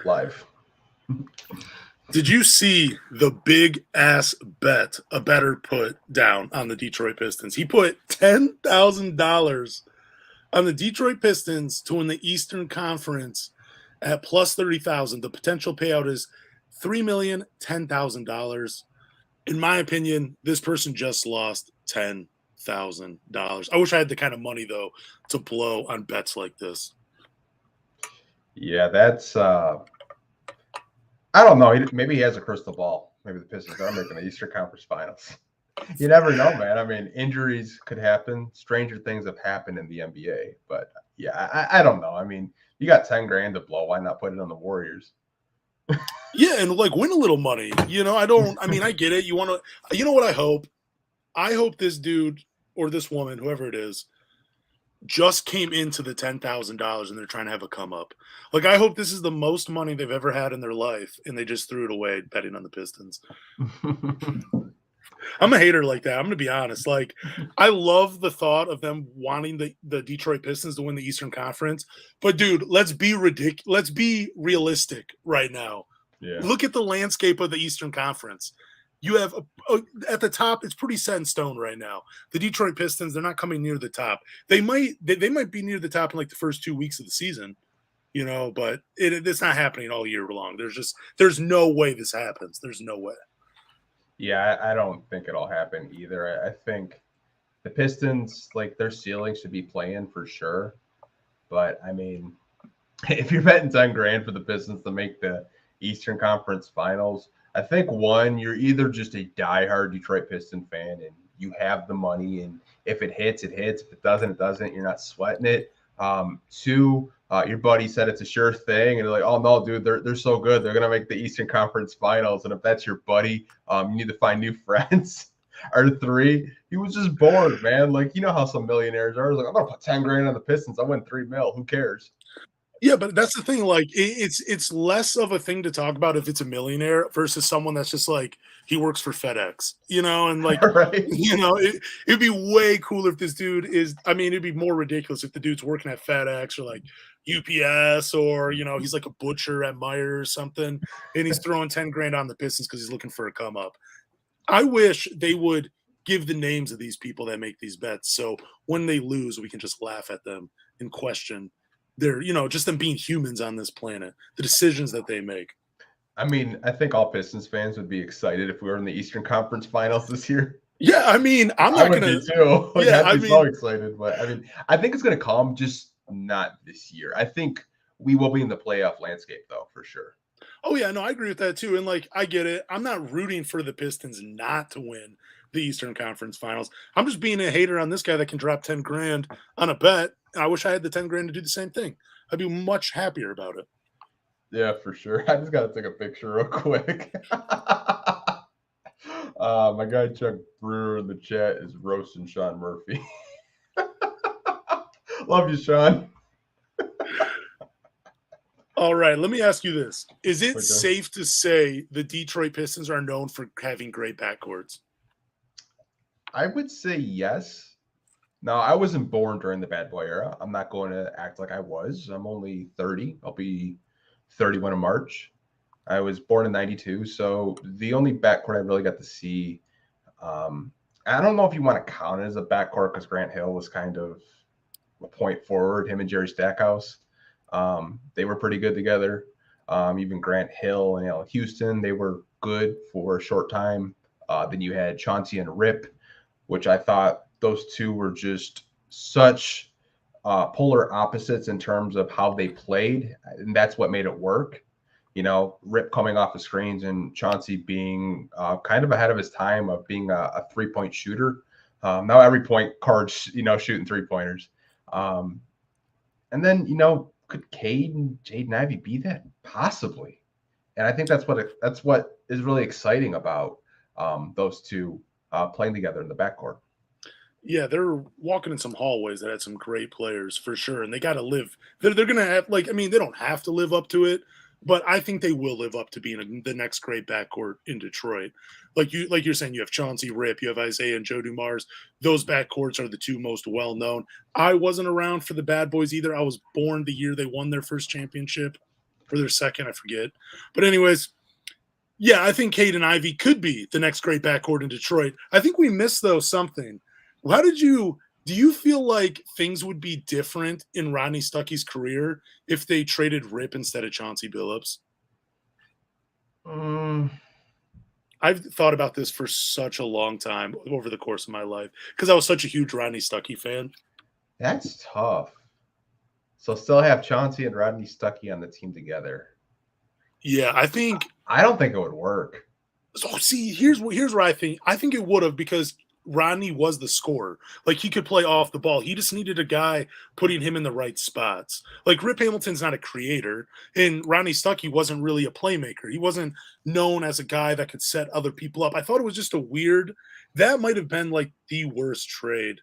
live. Did you see the big ass bet a better put down on the Detroit Pistons? He put $10,000 on the Detroit Pistons to win the Eastern Conference at plus 30,000. The potential payout is $3,010,000. In my opinion, this person just lost $10,000. I wish I had the kind of money though to blow on bets like this. Yeah, that's I don't know. Maybe he has a crystal ball. Maybe the Pistons are making the Eastern Conference Finals. You never know, man. I mean, injuries could happen. Stranger things have happened in the NBA. But yeah, I don't know. I mean, you got $10,000 to blow. Why not put it on the Warriors? Yeah, and like win a little money. I get it. You want to, you know what I hope? I hope this dude or this woman, whoever it is, just came into the $10,000 and they're trying to have a come up. Like, I hope this is the most money they've ever had in their life and they just threw it away betting on the Pistons. I'm a hater like that. I'm going to be honest. Like, I love the thought of them wanting the Detroit Pistons to win the Eastern Conference. But, dude, let's be ridiculous. Let's be realistic right now. Yeah. Look at the landscape of the Eastern Conference. You have at the top, it's pretty set in stone right now. The Detroit Pistons, they're not coming near the top. They might be near the top in like the first 2 weeks of the season, but it's not happening all year long. There's no way this happens. There's no way. Yeah, I don't think it'll happen either. I think the Pistons, like, their ceiling should be playing for sure. But I mean, if you're betting $10,000 for the Pistons to make the Eastern Conference Finals, I think one, you're either just a diehard Detroit Piston fan and you have the money, and if it hits, it hits. If it doesn't, it doesn't. You're not sweating it. Two, your buddy said it's a sure thing, and they're like, "Oh no, dude, they're so good. They're gonna make the Eastern Conference Finals." And if that's your buddy, you need to find new friends. Or three, he was just bored, man. Like, you know how some millionaires are. Like, I'm gonna put $10,000 on the Pistons. I win $3 million. Who cares? Yeah, but that's the thing. Like, it's less of a thing to talk about if it's a millionaire versus someone that's just like he works for FedEx, and like, Right. It'd be way cooler if this dude is. I mean, it'd be more ridiculous if the dude's working at FedEx or like UPS or he's like a butcher at Meyer or something, and he's throwing $10,000 on the Pistons because he's looking for a come up. I wish they would give the names of these people that make these bets, so when they lose, we can just laugh at them and question they're, just them being humans on this planet, the decisions that they make. I mean, I think all Pistons fans would be excited if we were in the Eastern Conference Finals this year. Yeah, I mean, I'm not going to. too. Like, yeah, I'd be so excited. But I mean, I think it's going to come, just not this year. I think we will be in the playoff landscape, though, for sure. Oh, yeah, no, I agree with that, too. And, like, I get it. I'm not rooting for the Pistons not to win the Eastern Conference Finals. I'm just being a hater on this guy that can drop $10,000 on a bet. I wish I had the $10,000 to do the same thing. I'd be much happier about it. Yeah, for sure. I just got to take a picture real quick. My guy Chuck Brewer in the chat is roasting Sean Murphy. Love you, Sean. All right, let me ask you this. Is it safe to say the Detroit Pistons are known for having great backcourts? I would say yes. Now, I wasn't born during the bad boy era. I'm not going to act like I was. I'm only 30. I'll be 31 in March. I was born in 92. So the only backcourt I really got to see, I don't know if you want to count it as a backcourt because Grant Hill was kind of a point forward, him and Jerry Stackhouse. They were pretty good together. Even Grant Hill and Houston, they were good for a short time. Then you had Chauncey and Rip, which I thought those two were just such polar opposites in terms of how they played, and that's what made it work. Rip coming off the screens and Chauncey being kind of ahead of his time of being a three-point shooter. Now every point guard's shooting three-pointers. And then could Cade and Jaden Ivey be that? Possibly. And I think that's what is really exciting about those two playing together in the backcourt. Yeah, they're walking in some hallways that had some great players for sure, and they got to live. They're going to have, they don't have to live up to it, but I think they will live up to being the next great backcourt in Detroit. Like you're saying, you have Chauncey, Rip, you have Isaiah and Joe Dumars. Those backcourts are the two most well-known. I wasn't around for the Bad Boys either. I was born the year they won their first championship. or their second, I forget. But anyways, yeah, I think Jaden Ivey could be the next great backcourt in Detroit. I think we missed, though, something. Do you feel like things would be different in Rodney Stuckey's career if they traded Rip instead of Chauncey Billups? I've thought about this for such a long time over the course of my life because I was such a huge Rodney Stuckey fan. That's tough. So still have Chauncey and Rodney Stuckey on the team together. Yeah, I don't think it would work. So see, here's where I think it would have, because Rodney was the scorer. Like, he could play off the ball. He just needed a guy putting him in the right spots. Like, Rip Hamilton's not a creator, and Rodney Stuckey wasn't really a playmaker. He wasn't known as a guy that could set other people up. I thought it was just that might have been like the worst trade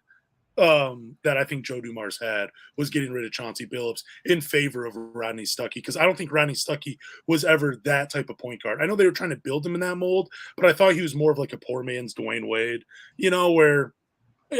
that I think Joe Dumars had, was getting rid of Chauncey Billups in favor of Rodney Stuckey, because I don't think Rodney Stuckey was ever that type of point guard. I know they were trying to build him in that mold, but I thought he was more of like a poor man's Dwayne Wade, where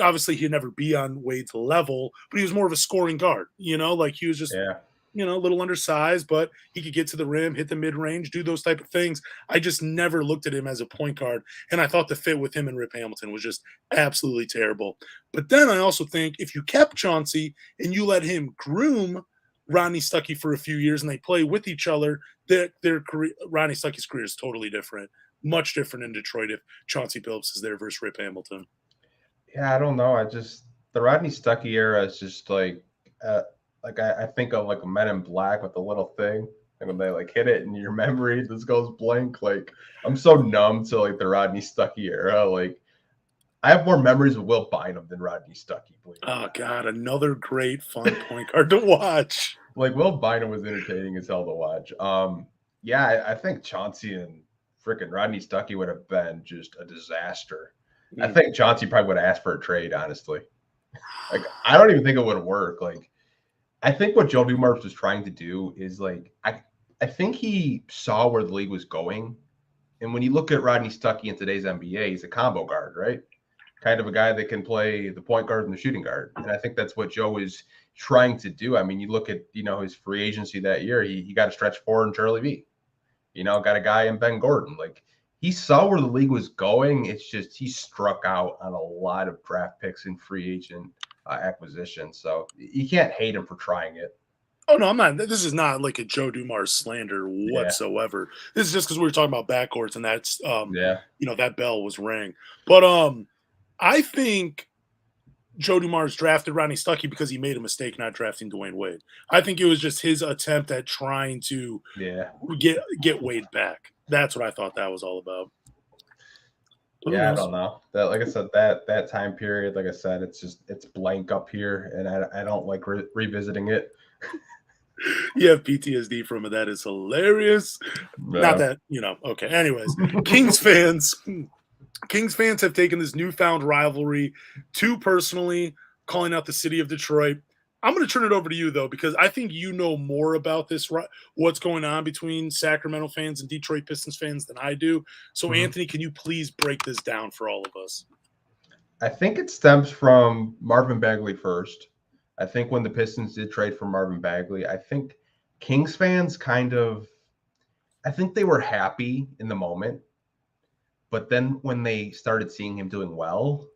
obviously he'd never be on Wade's level, but he was more of a scoring guard, like he was just a little undersized, but he could get to the rim, hit the mid-range, do those type of things. I just never looked at him as a point guard, and I thought the fit with him and Rip Hamilton was just absolutely terrible. But then I also think if you kept Chauncey and you let him groom Rodney Stuckey for a few years and they play with each other, their career, Rodney Stuckey's career is totally different, much different in Detroit if Chauncey Billups is there versus Rip Hamilton. Yeah, I don't know. The Rodney Stuckey era is just like I think of like a Men in Black with the little thing, and when they like hit it in your memory, this goes blank. Like, I'm so numb to like the Rodney Stuckey era. Like, I have more memories of Will Bynum than Rodney Stuckey. Oh God, another great fun point guard to watch. Like, Will Bynum was entertaining as hell to watch. I think Chauncey and freaking Rodney Stuckey would have been just a disaster. I think Chauncey probably would have asked for a trade, honestly. Like, I don't even think it would work. Like, I think what Joe Dumars was trying to do is, like, I think he saw where the league was going. And when you look at Rodney Stuckey in today's NBA, he's a combo guard, right? Kind of a guy that can play the point guard and the shooting guard. And I think that's what Joe was trying to do. I mean, you look at, his free agency that year, he got a stretch four in Charlie V. Got a guy in Ben Gordon. Like, he saw where the league was going. It's just he struck out on a lot of draft picks and free agent acquisition. So you can't hate him for trying it. Oh, no, I'm not. This is not like a Joe Dumars slander whatsoever. This is just because we were talking about backcourts, and that's, that bell was rang. But I think Joe Dumars drafted Rodney Stuckey because he made a mistake not drafting Dwayne Wade. I think it was just his attempt at trying to get Wade back. That's what I thought that was all about. I don't know. That, like I said, that time period, like I said, it's blank up here, and I don't like revisiting it. You have PTSD from it. That is hilarious. Yeah. Not that, okay. Anyways, Kings fans have taken this newfound rivalry too personally, calling out the city of Detroit. I'm going to turn it over to you, though, because I think you know more about this, what's going on between Sacramento fans and Detroit Pistons fans than I do. So, Anthony, can you please break this down for all of us? I think it stems from Marvin Bagley first. I think when the Pistons did trade for Marvin Bagley, I think Kings fans I think they were happy in the moment. But then when they started seeing him doing well,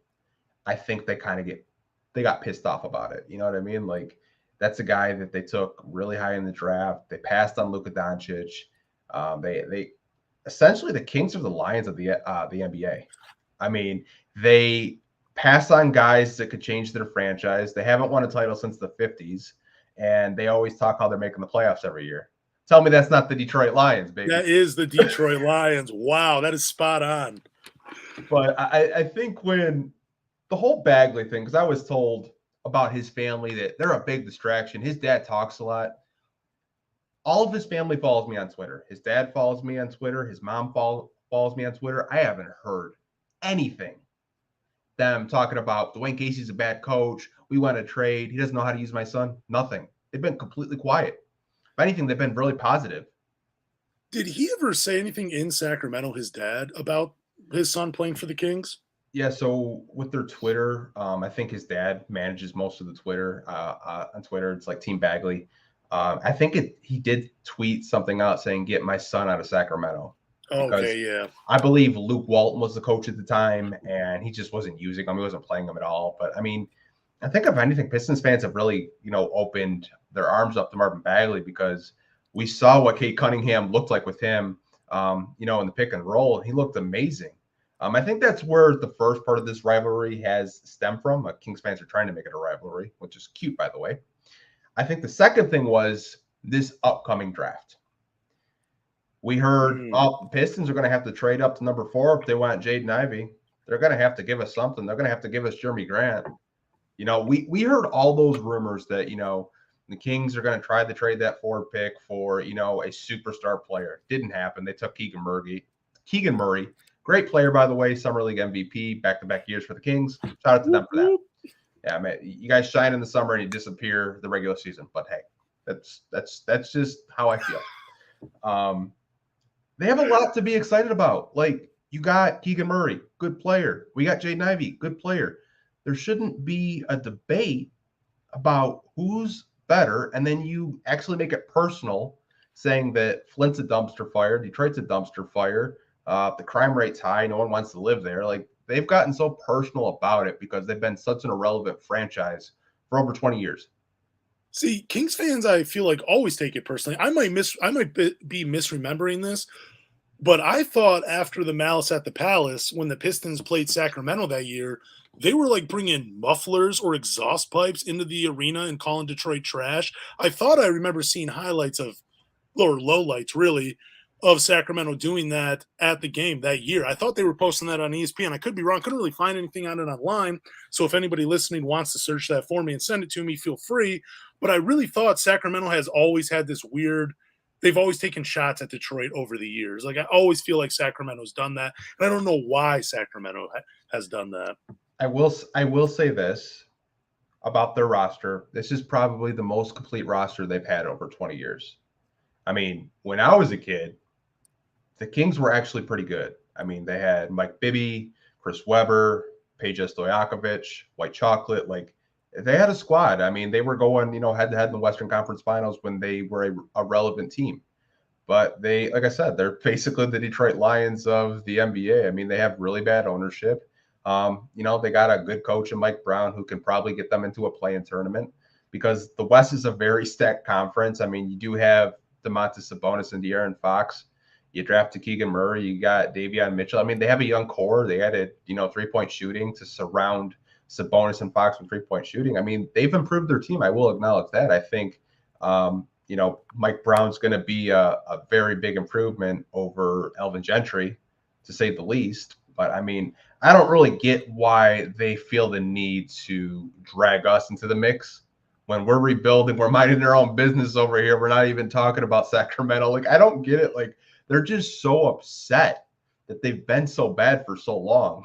I think they got pissed off about it. You know what I mean? Like, that's a guy that they took really high in the draft. They passed on Luka Doncic. They essentially, the Kings are the Lions of the NBA. I mean, they pass on guys that could change their franchise. They haven't won a title since the 50s, and they always talk how they're making the playoffs every year. Tell me that's not the Detroit Lions, baby. That is the Detroit Lions. Wow, that is spot on. But I think when the whole Bagley thing, because I was told about his family that they're a big distraction. His dad talks a lot. All of his family follows me on Twitter. His dad follows me on Twitter. His mom follows me on Twitter. I haven't heard anything. Them talking about Dwayne Casey's a bad coach. We want to trade. He doesn't know how to use my son. Nothing. They've been completely quiet. If anything, they've been really positive. Did he ever say anything in Sacramento, his dad, about his son playing for the Kings? Yeah, so with their Twitter, I think his dad manages most of the Twitter on Twitter. It's like Team Bagley. I think he did tweet something out saying, "Get my son out of Sacramento." Okay, yeah. I believe Luke Walton was the coach at the time, and he just wasn't using him. He wasn't playing him at all. But I mean, I think if anything, Pistons fans have really, opened their arms up to Marvin Bagley, because we saw what Kate Cunningham looked like with him, in the pick and roll. He looked amazing. I think that's where the first part of this rivalry has stemmed from. Kings fans are trying to make it a rivalry, which is cute, by the way. I think the second thing was this upcoming draft. We heard, the Pistons are going to have to trade up to number 4 if they want Jaden Ivey. They're going to have to give us something. They're going to have to give us Jeremy Grant. We heard all those rumors that, the Kings are going to try to trade that 4 pick for, a superstar player. Didn't happen. They took Keegan Murray. Great player, by the way, Summer League MVP, back-to-back years for the Kings. Shout out to them for that. Yeah, man, you guys shine in the summer and you disappear the regular season. But hey, that's just how I feel. They have a lot to be excited about. Like, you got Keegan Murray, good player. We got Jaden Ivey, good player. There shouldn't be a debate about who's better, and then you actually make it personal, saying that Flint's a dumpster fire, Detroit's a dumpster fire, the crime rate's high, no one wants to live there. Like, they've gotten so personal about it because they've been such an irrelevant franchise for over 20 years. See, Kings fans, I feel like, always take it personally. I might be misremembering this, but I thought after the Malice at the Palace, when the Pistons played Sacramento that year, they were like bringing mufflers or exhaust pipes into the arena and calling Detroit trash. I thought I remember seeing highlights of, or lowlights really, of Sacramento doing that at the game that year. I thought they were posting that on ESPN. I could be wrong. Couldn't really find anything on it online. So if anybody listening wants to search that for me and send it to me, feel free. But I really thought Sacramento has always had this weird – they've always taken shots at Detroit over the years. Like, I always feel like Sacramento's done that. And I don't know why Sacramento has done that. I will say this about their roster. This is probably the most complete roster they've had over 20 years. I mean, when I was a kid, the Kings were actually pretty good. I mean, they had Mike Bibby, Chris Webber, Peja Stojakovic, White Chocolate. Like, they had a squad. I mean, they were going, head-to-head in the Western Conference Finals when they were a relevant team. But they, like I said, they're basically the Detroit Lions of the NBA. I mean, they have really bad ownership. They got a good coach in Mike Brown who can probably get them into a play-in tournament, because the West is a very stacked conference. I mean, you do have Domantas Sabonis and De'Aaron Fox. You drafted Keegan Murray. You got Davion Mitchell. I mean, they have a young core. They added, 3-point shooting to surround Sabonis and Fox with 3-point shooting. I mean, they've improved their team. I will acknowledge that. I think, Mike Brown's going to be a very big improvement over Elvin Gentry, to say the least. But, I mean, I don't really get why they feel the need to drag us into the mix. When we're rebuilding, we're minding our own business over here. We're not even talking about Sacramento. Like, I don't get it. Like, they're just so upset that they've been so bad for so long.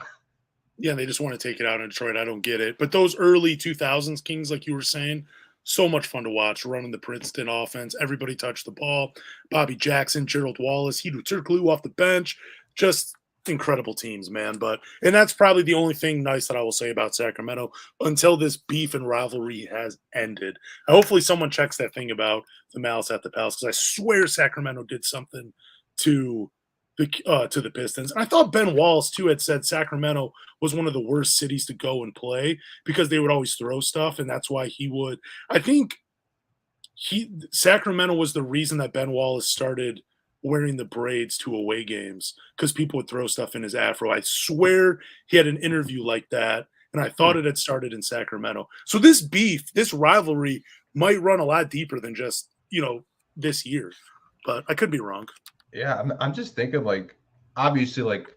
Yeah, they just want to take it out in Detroit. I don't get it. But those early 2000s Kings, like you were saying, so much fun to watch, running the Princeton offense. Everybody touched the ball. Bobby Jackson, Gerald Wallace, Hedo Turkoglu off the bench. Just incredible teams, man. And that's probably the only thing nice that I will say about Sacramento until this beef and rivalry has ended. Hopefully someone checks that thing about the Malice at the Palace, because I swear Sacramento did something to the Pistons. And I thought Ben Wallace, too, had said Sacramento was one of the worst cities to go and play because they would always throw stuff, and that's why he would. I think Sacramento was the reason that Ben Wallace started wearing the braids to away games, because people would throw stuff in his afro. I swear he had an interview like that, and I thought it had started in Sacramento. So this beef, this rivalry might run a lot deeper than just, this year. But I could be wrong. Yeah, I'm just thinking, like, obviously, like,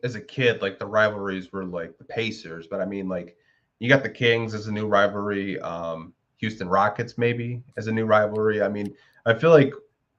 as a kid, like, the rivalries were like the Pacers, but I mean, like, you got the Kings as a new rivalry, Houston Rockets maybe as a new rivalry. I mean, I feel like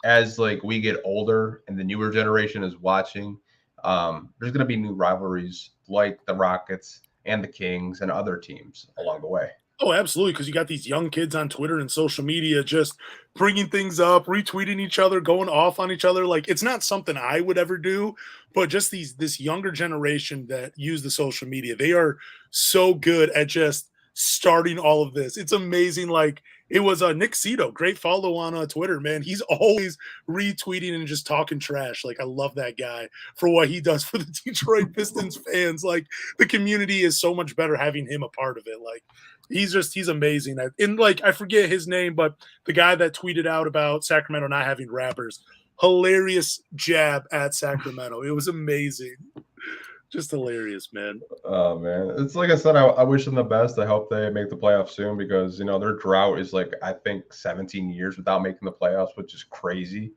as like we get older and the newer generation is watching, there's going to be new rivalries like the Rockets and the Kings and other teams along the way. Oh, absolutely, because you got these young kids on Twitter and social media just bringing things up, retweeting each other, going off on each other. Like, it's not something I would ever do, but just this younger generation that use the social media, they are so good at just starting all of this. It's amazing. Like, It was Nick Cito, great follow on Twitter, man. He's always retweeting and just talking trash. Like, I love that guy for what he does for the Detroit Pistons fans. Like, the community is so much better having him a part of it. Like, he's amazing. And like, I forget his name, but the guy that tweeted out about Sacramento not having rappers, hilarious jab at Sacramento. It was amazing. Just hilarious, man. Oh man, it's like I said. I wish them the best. I hope they make the playoffs soon because their drought is like I think 17 years without making the playoffs, which is crazy.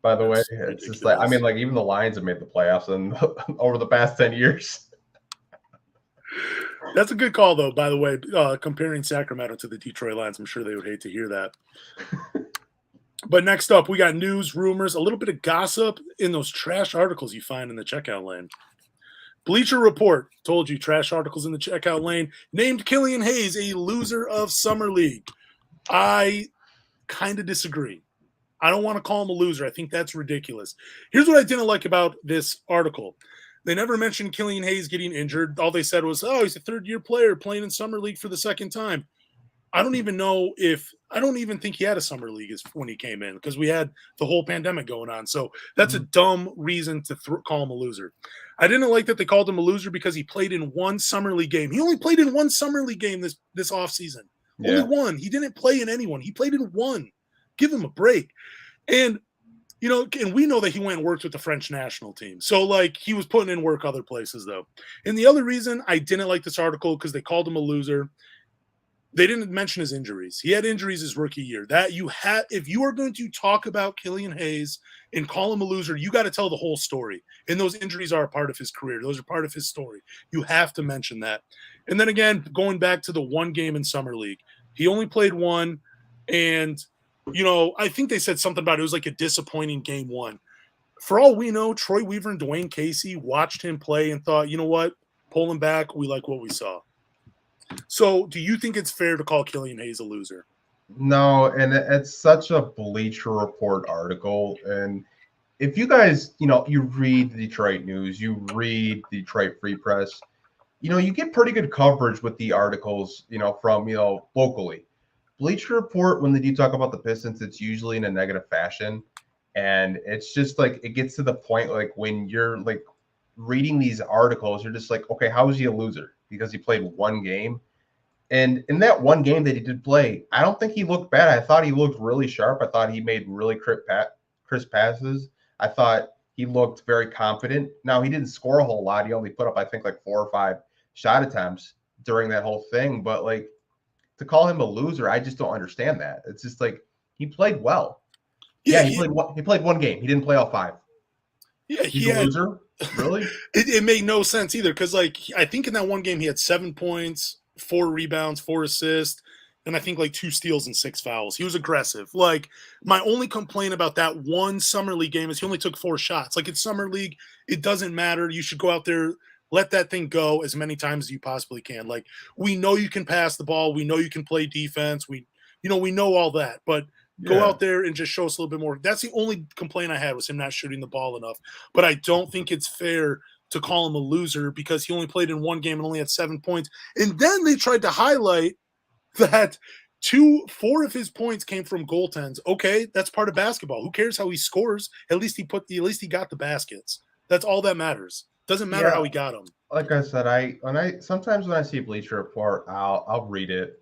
By the way, it's just like like even the Lions have made the playoffs and over the past 10 years. That's a good call, though. By the way, comparing Sacramento to the Detroit Lions, I'm sure they would hate to hear that. But next up, we got news, rumors, a little bit of gossip in those trash articles you find in the checkout lane. Bleacher Report told you trash articles in the checkout lane named Killian Hayes a loser of Summer League. I kind of disagree. I don't want to call him a loser. I think that's ridiculous. Here's what I didn't like about this article. They never mentioned Killian Hayes getting injured. All they said was, oh, he's a third-year player playing in Summer League for the second time. I don't even think he had a Summer League when he came in because we had the whole pandemic going on. So that's a dumb reason to call him a loser. I didn't like that they called him a loser because he played in one Summer League game. He only played in one Summer League game this offseason. Yeah. Only one. He didn't play in anyone. He played in one. Give him a break. And, and we know that he went and worked with the French national team. So, like, he was putting in work other places, though. And the other reason I didn't like this article because they called him a loser, they didn't mention his injuries. He had injuries his rookie year. If you are going to talk about Killian Hayes and call him a loser, you got to tell the whole story. And those injuries are a part of his career. Those are part of his story. You have to mention that. And then again, going back to the one game in Summer League, he only played one. And, I think they said something about it was like a disappointing game one. For all we know, Troy Weaver and Dwayne Casey watched him play and thought, you know what? Pull him back. We like what we saw. So do you think it's fair to call Killian Hayes a loser? No, and it's such a Bleacher Report article. And if you guys, you read the Detroit news, you read the Detroit Free Press, you get pretty good coverage with the articles, from, locally. Bleacher Report, when they do talk about the Pistons, it's usually in a negative fashion. And it's just like, it gets to the point, like when you're like reading these articles, you're just like, okay, how is he a loser? Because he played one game. And in that one game that he did play, I don't think he looked bad. I thought he looked really sharp. I thought he made really crisp passes. I thought he looked very confident. Now, he didn't score a whole lot. He only put up, I think, like 4 or 5 shot attempts during that whole thing. But, like, to call him a loser, I just don't understand that. It's just like he played well. Yeah, he played one game. He didn't play all 5. Yeah, he's a loser? Really? It made no sense either because, like, I think in that one game he had 7 points, 4 rebounds, 4 assists, and I think like 2 steals and 6 fouls. He was aggressive. Like, my only complaint about that one Summer League game is he only took 4 shots. Like, it's Summer League. It doesn't matter. You should go out there, let that thing go as many times as you possibly can. Like, we know you can pass the ball. We know you can play defense. We know all that, but go out there and just show us a little bit more. That's the only complaint I had was him not shooting the ball enough. But I don't think it's fair to call him a loser because he only played in one game and only had 7 points. And then they tried to highlight that 4 of his points came from goaltends. Okay, that's part of basketball. Who cares how he scores? At least he got the baskets. That's all that matters. Doesn't matter how he got them. Like I said, sometimes when I see Bleacher Report, I'll read it.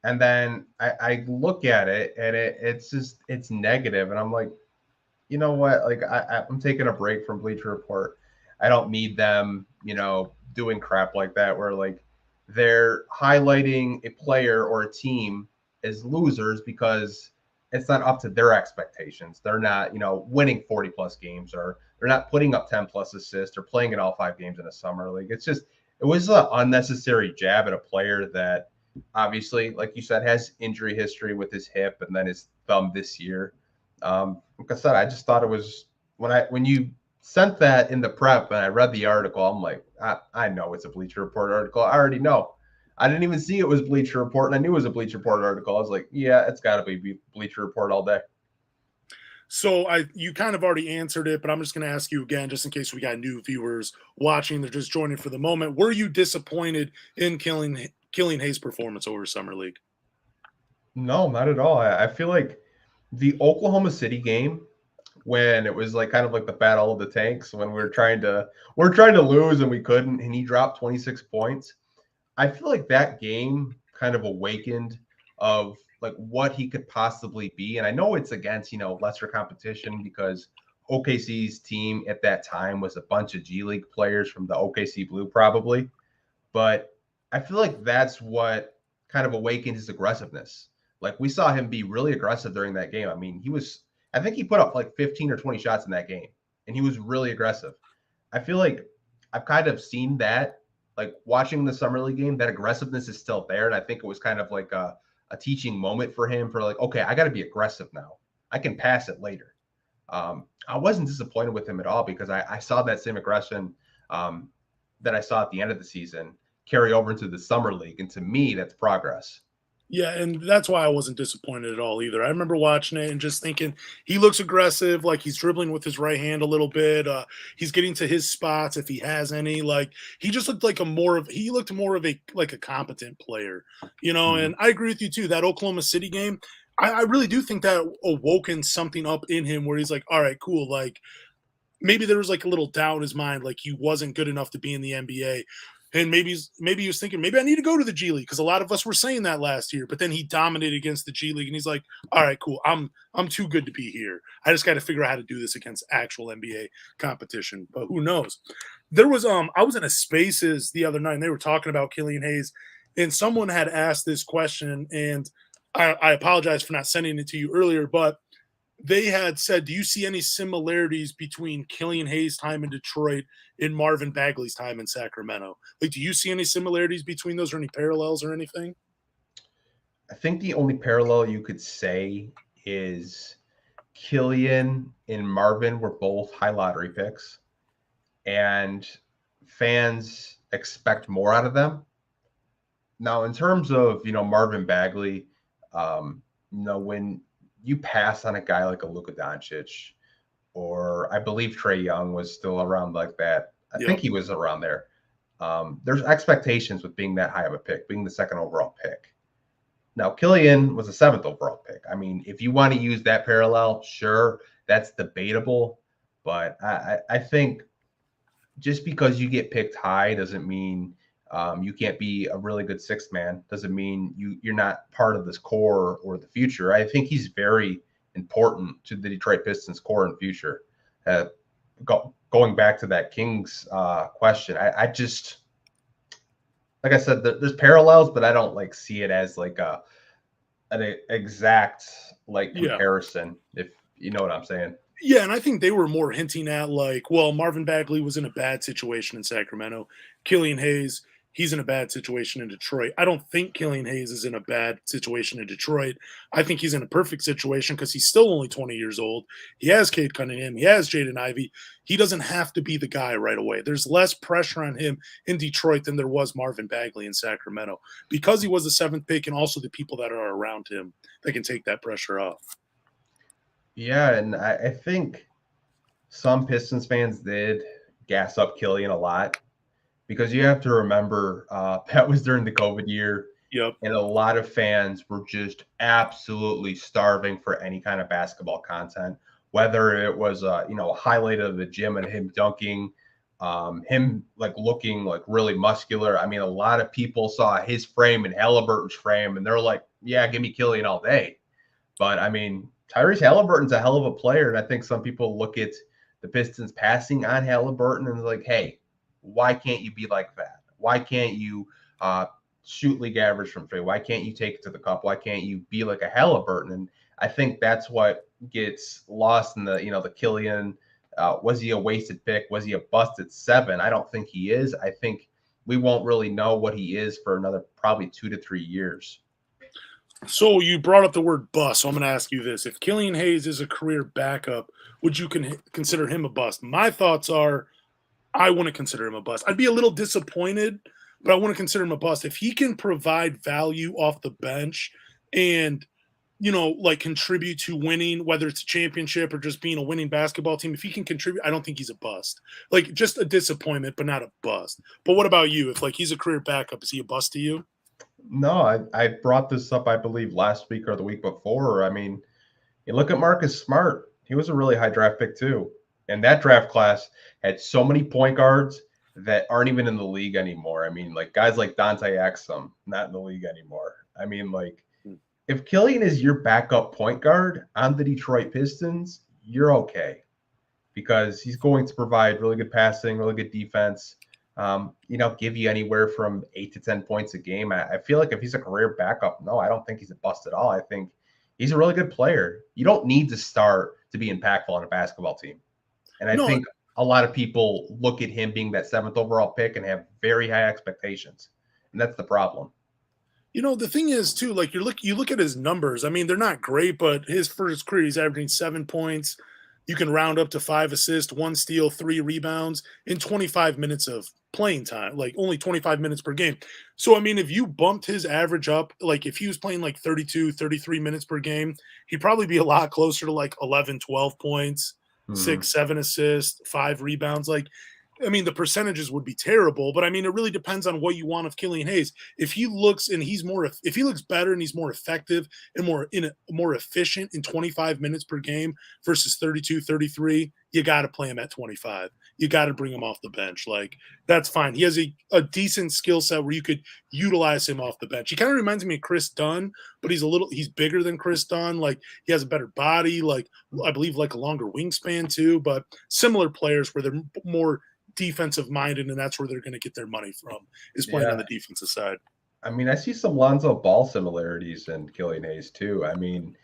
And then I look at it and it's negative. And I'm like, you know what? Like I'm taking a break from Bleacher Report. I don't need them, doing crap like that where like they're highlighting a player or a team as losers because it's not up to their expectations. They're not, winning 40 plus games or they're not putting up 10 plus assists or playing in all 5 games in a summer league. It was an unnecessary jab at a player that obviously, like you said, has injury history with his hip and then his thumb this year. Like I said, I just thought it was when you sent that in the prep and I read the article, I'm like, I know it's a Bleacher Report article. I already know. I didn't even see it was Bleacher Report, and I knew it was a Bleacher Report article. I was like, yeah, it's got to be Bleacher Report all day. So you kind of already answered it, but I'm just going to ask you again, just in case we got new viewers watching. They're just joining for the moment. Were you disappointed in Killian Hayes' performance over Summer League? No, not at all. I feel like the Oklahoma City game when it was like kind of like the battle of the tanks when we're trying to lose and we couldn't, and he dropped 26 points. I feel like that game kind of awakened of like what he could possibly be. And I know it's against, lesser competition because OKC's team at that time was a bunch of G League players from the OKC Blue probably. But I feel like that's what kind of awakened his aggressiveness. Like we saw him be really aggressive during that game. I mean, I think he put up like 15 or 20 shots in that game, and he was really aggressive. I feel like I've kind of seen that, like watching the summer league game, that aggressiveness is still there. And I think it was kind of like a teaching moment for him for like, okay, I got to be aggressive now. I can pass it later. I wasn't disappointed with him at all because I saw that same aggression that I saw at the end of the season carry over into the summer league. And to me, that's progress. Yeah, and that's why I wasn't disappointed at all either. I remember watching it and just thinking he looks aggressive, like he's dribbling with his right hand a little bit. He's getting to his spots if he has any. Like he just looked like he looked more of a like a competent player, Mm-hmm. And I agree with you too. That Oklahoma City game, I really do think that awoken something up in him where he's like, all right, cool, like maybe there was like a little doubt in his mind, like he wasn't good enough to be in the NBA. And maybe he was thinking, maybe I need to go to the G League because a lot of us were saying that last year. But then he dominated against the G League, and he's like, "All right, cool. I'm too good to be here. I just got to figure out how to do this against actual NBA competition." But who knows? There was I was in a Spaces the other night, and they were talking about Killian Hayes, and someone had asked this question, and I apologize for not sending it to you earlier, but they had said, do you see any similarities between Killian Hayes' time in Detroit and Marvin Bagley's time in Sacramento? Like, do you see any similarities between those or any parallels or anything? I think the only parallel you could say is Killian and Marvin were both high lottery picks, and fans expect more out of them. Now, in terms of Marvin Bagley, when you pass on a guy like a Luka Doncic, or I believe Trey Young was still around like that. I think Yep. he was around there. There's expectations with being that high of a pick, being the second overall pick. Now, Killian was a seventh overall pick. I mean, if you want to use that parallel, sure, that's debatable. But I think just because you get picked high doesn't mean you can't be a really good sixth man. Doesn't mean you're not part of this core or the future. I think he's very important to the Detroit Pistons core and future. Going back to that Kings question, I just, like I said, there's parallels, but I don't like see it as like an exact like Yeah. comparison, if you know what I'm saying. Yeah, and I think they were more hinting at like, well, Marvin Bagley was in a bad situation in Sacramento. Killian Hayes, he's in a bad situation in Detroit. I don't think Killian Hayes is in a bad situation in Detroit. I think he's in a perfect situation because he's still only 20 years old. He has Cade Cunningham. He has Jaden Ivey. He doesn't have to be the guy right away. There's less pressure on him in Detroit than there was Marvin Bagley in Sacramento because he was the seventh pick and also the people that are around him that can take that pressure off. Yeah, and I think some Pistons fans did gas up Killian a lot because you have to remember that was during the COVID year, Yep. and a lot of fans were just absolutely starving for any kind of basketball content, whether it was a highlight of the gym and him dunking, him like looking like really muscular. I mean, a lot of people saw his frame and Halliburton's frame, and they're like, "Yeah, give me Killian all day." But I mean, Tyrese Halliburton's a hell of a player, and I think some people look at the Pistons passing on Halliburton and like, "Hey, why can't you be like that? Why can't you shoot league average from three? Why can't you take it to the cup? Why can't you be like a Halliburton?" And I think that's what gets lost in the Killian. Was he a wasted pick? Was he a bust at 7? I don't think he is. I think we won't really know what he is for another probably 2 to 3 years. So you brought up the word bust. So I'm going to ask you this: if Killian Hayes is a career backup, would you consider him a bust? My thoughts are, I wouldn't consider him a bust. I'd be a little disappointed, but I wouldn't consider him a bust if he can provide value off the bench and like contribute to winning, whether it's a championship or just being a winning basketball team. If he can contribute, I don't think he's a bust. Like just a disappointment, but not a bust. But what about you? If like he's a career backup, is he a bust to you? No, I brought this up, I believe, last week or the week before. I mean, you look at Marcus Smart. He was a really high draft pick too. And that draft class had so many point guards that aren't even in the league anymore. I mean, like guys like Dante Exum, not in the league anymore. I mean, like if Killian is your backup point guard on the Detroit Pistons, you're okay because he's going to provide really good passing, really good defense. Give you anywhere from 8 to 10 points a game. I feel like if he's a career backup, no, I don't think he's a bust at all. I think he's a really good player. You don't need to start to be impactful on a basketball team. And I think a lot of people look at him being that 7th overall pick and have very high expectations. And that's the problem. The thing is, too, like you look at his numbers. I mean, they're not great, but his first career, he's averaging 7 points. You can round up to 5 assists, 1 steal, 3 rebounds in 25 minutes of playing time, like only 25 minutes per game. So, I mean, if you bumped his average up, like if he was playing like 32, 33 minutes per game, he'd probably be a lot closer to like 11, 12 points, 6, 7 assists, 5 rebounds. Like, I mean, the percentages would be terrible, but I mean, it really depends on what you want of Killian Hayes. If he looks better and he's more effective and more efficient in 25 minutes per game versus 32, 33, you got to play him at 25. You got to bring him off the bench. Like, that's fine. He has a decent skill set where you could utilize him off the bench. He kind of reminds me of Chris Dunn, but he's bigger than Chris Dunn. Like, he has a better body, like I believe like a longer wingspan too, but similar players where they're more defensive minded, and that's where they're going to get their money from, is playing on the defensive side. I mean, I see some Lonzo Ball similarities in Killian Hayes too. I mean,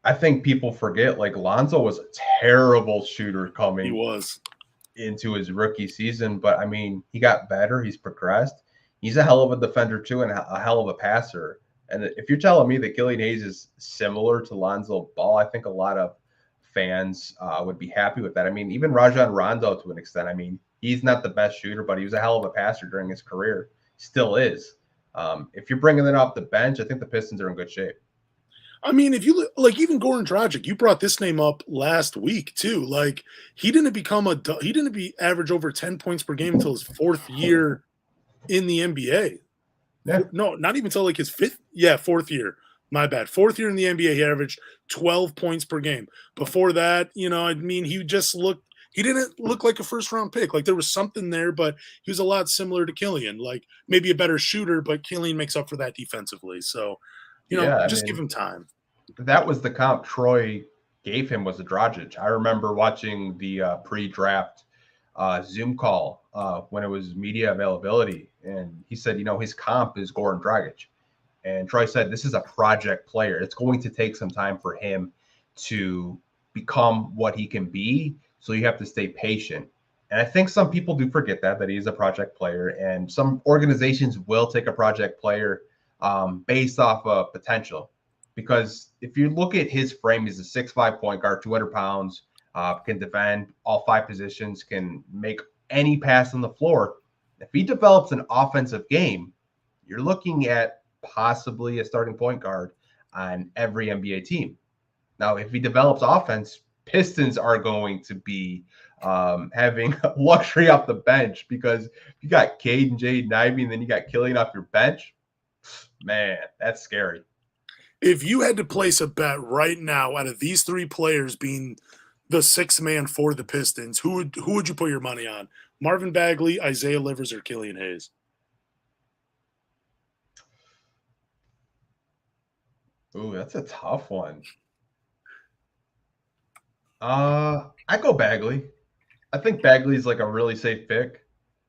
I think people forget like Lonzo was a terrible shooter coming into his rookie season, but I mean, he got better, he's progressed. He's a hell of a defender too and a hell of a passer. And if you're telling me that Killian Hayes is similar to Lonzo Ball, I think a lot of fans would be happy with that. I mean, even Rajon Rondo to an extent. I mean, he's not the best shooter, but he was a hell of a passer during his career. Still is. If you're bringing it off the bench, I think the Pistons are in good shape. I mean, if you look, like even Goran Dragic, you brought this name up last week too. Like he didn't average over 10 points per game until his 4th year in the NBA. Yeah. No, not even until like his 4th year. My bad. 4th year in the NBA, he averaged 12 points per game. Before that, I mean, he didn't look like a first-round pick. Like there was something there, but he was a lot similar to Killian. Like maybe a better shooter, but Killian makes up for that defensively. So, give him time. That was the comp Troy gave him, was a Dragic. I remember watching the pre-draft Zoom call when it was media availability, and he said, his comp is Goran Dragic. And Troy said, this is a project player. It's going to take some time for him to become what he can be. So you have to stay patient. And I think some people do forget that he's a project player. And some organizations will take a project player based off of potential. Because if you look at his frame, he's a 6'5" point guard, 200 pounds, can defend all 5 positions, can make any pass on the floor. If he develops an offensive game, you're looking at possibly a starting point guard on every NBA team. Now, if he develops offense, Pistons are going to be having luxury off the bench because you got Cade and Jaden Ivey, and then you got Killian off your bench. Man, that's scary. If you had to place a bet right now out of these 3 players being the 6th man for the Pistons, who would you put your money on? Marvin Bagley, Isaiah Livers, or Killian Hayes? Ooh, that's a tough one. I go Bagley. I think Bagley's like a really safe pick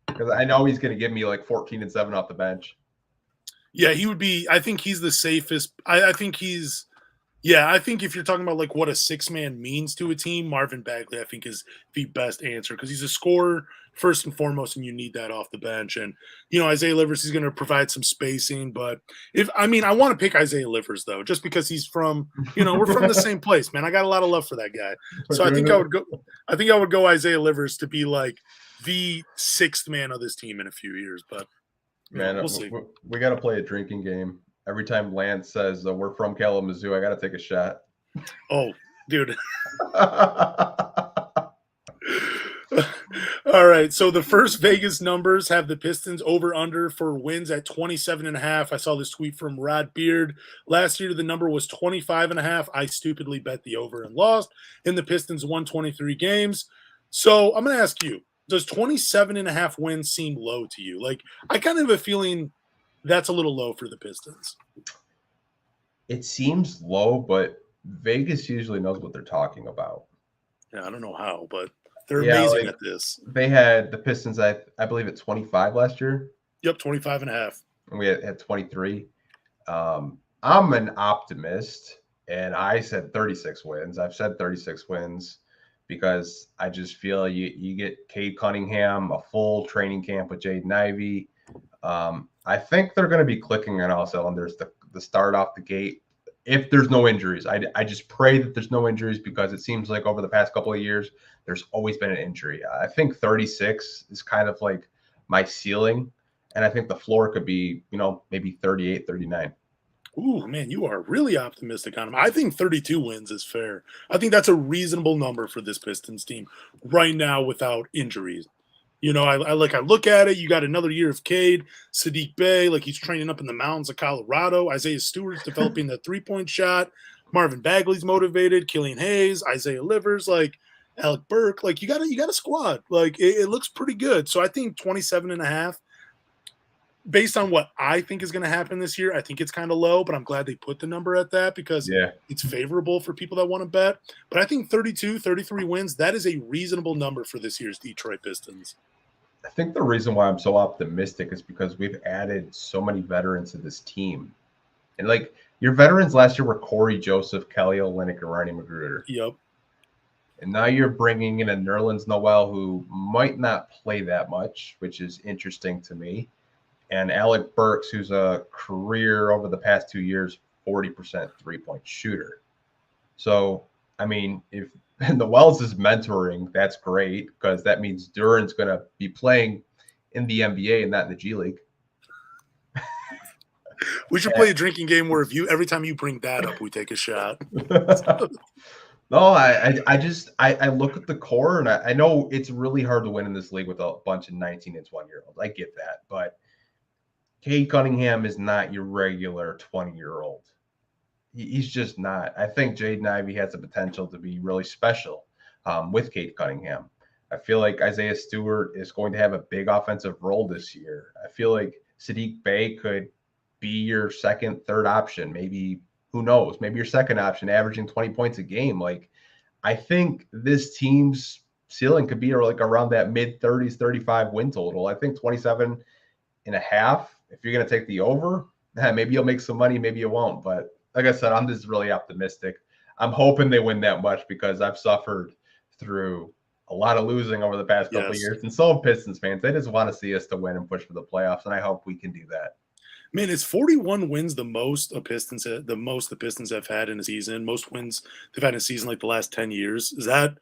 because I know he's going to give me like 14 and 7 off the bench. Yeah, he would be. I think he's the safest. I think he's. Yeah, I think if you're talking about like what a 6-man means to a team, Marvin Bagley, I think, is the best answer because he's a scorer first and foremost, and you need that off the bench. And Isaiah Livers is going to provide some spacing, but I want to pick Isaiah Livers though, just because he's from, we're from the same place, man. I got a lot of love for that guy, so I think I would go Isaiah Livers to be like the 6th man of this team in a few years, but. Man, we'll see. We got to play a drinking game. Every time Lance says we're from Kalamazoo, I got to take a shot. Oh, dude. All right, so the first Vegas numbers have the Pistons over under for wins at 27.5. I saw this tweet from Rod Beard. Last year, the number was 25.5. I stupidly bet the over and lost, and the Pistons won 23 games. So I'm going to ask you, does 27.5 wins seem low to you? Like, I kind of have a feeling that's a little low for the Pistons. It seems low, but Vegas usually knows what they're talking about. Yeah, I don't know how, but they're amazing at this. They had the Pistons, I believe, at 25 last year. Yep, 25.5. And we had 23. I'm an optimist, and I said 36 wins. I've said 36 wins because I just feel you get Cade Cunningham, a full training camp with Jaden Ivey. I think they're going to be clicking on all cylinders to start off the gate. If there's no injuries, I just pray that there's no injuries, because it seems like over the past couple of years, there's always been an injury. I think 36 is kind of like my ceiling, and I think the floor could be, maybe 38, 39. Ooh, man, you are really optimistic on him. I think 32 wins is fair. I think that's a reasonable number for this Pistons team right now without injuries. I look at it. You got another year of Cade, Saddiq Bey, like he's training up in the mountains of Colorado. Isaiah Stewart's developing the three-point shot. Marvin Bagley's motivated. Killian Hayes, Isaiah Livers, like Alec Burke. Like you got a squad. Like it looks pretty good. So I think 27.5. Based on what I think is going to happen this year, I think it's kind of low, but I'm glad they put the number at that because it's favorable for people that want to bet. But I think 32, 33 wins, that is a reasonable number for this year's Detroit Pistons. I think the reason why I'm so optimistic is because we've added so many veterans to this team. And like your veterans last year were Corey Joseph, Kelly Olynyk, and Ronnie Magruder. Yep. And now you're bringing in a Nerlens Noel who might not play that much, which is interesting to me. And Alec Burks, who's a career over the past 2 years, 40% three-point shooter. So, I mean, if Noel's is mentoring, that's great, because that means Duran's going to be playing in the NBA and not in the G League. We should play a drinking game where every time you bring that up, we take a shot. No, I look at the core, and I know it's really hard to win in this league with a bunch of 19 and 20-year-olds. I get that, but Cade Cunningham is not your regular 20-year-old. He's just not. I think Jaden Ivey has the potential to be really special with Cade Cunningham. I feel like Isaiah Stewart is going to have a big offensive role this year. I feel like Saddiq Bey could be your second, third option. Maybe, who knows, maybe your second option, averaging 20 points a game. Like, I think this team's ceiling could be like around that mid-30s, 35 win total. I think 27.5. If you're going to take the over, maybe you'll make some money, maybe you won't. But like I said, I'm just really optimistic. I'm hoping they win that much because I've suffered through a lot of losing over the past couple of years. And so have Pistons fans. They just want to see us to win and push for the playoffs, and I hope we can do that. Man, is 41 wins the most the Pistons have had in a season? Most wins they've had in a season like the last 10 years? Is that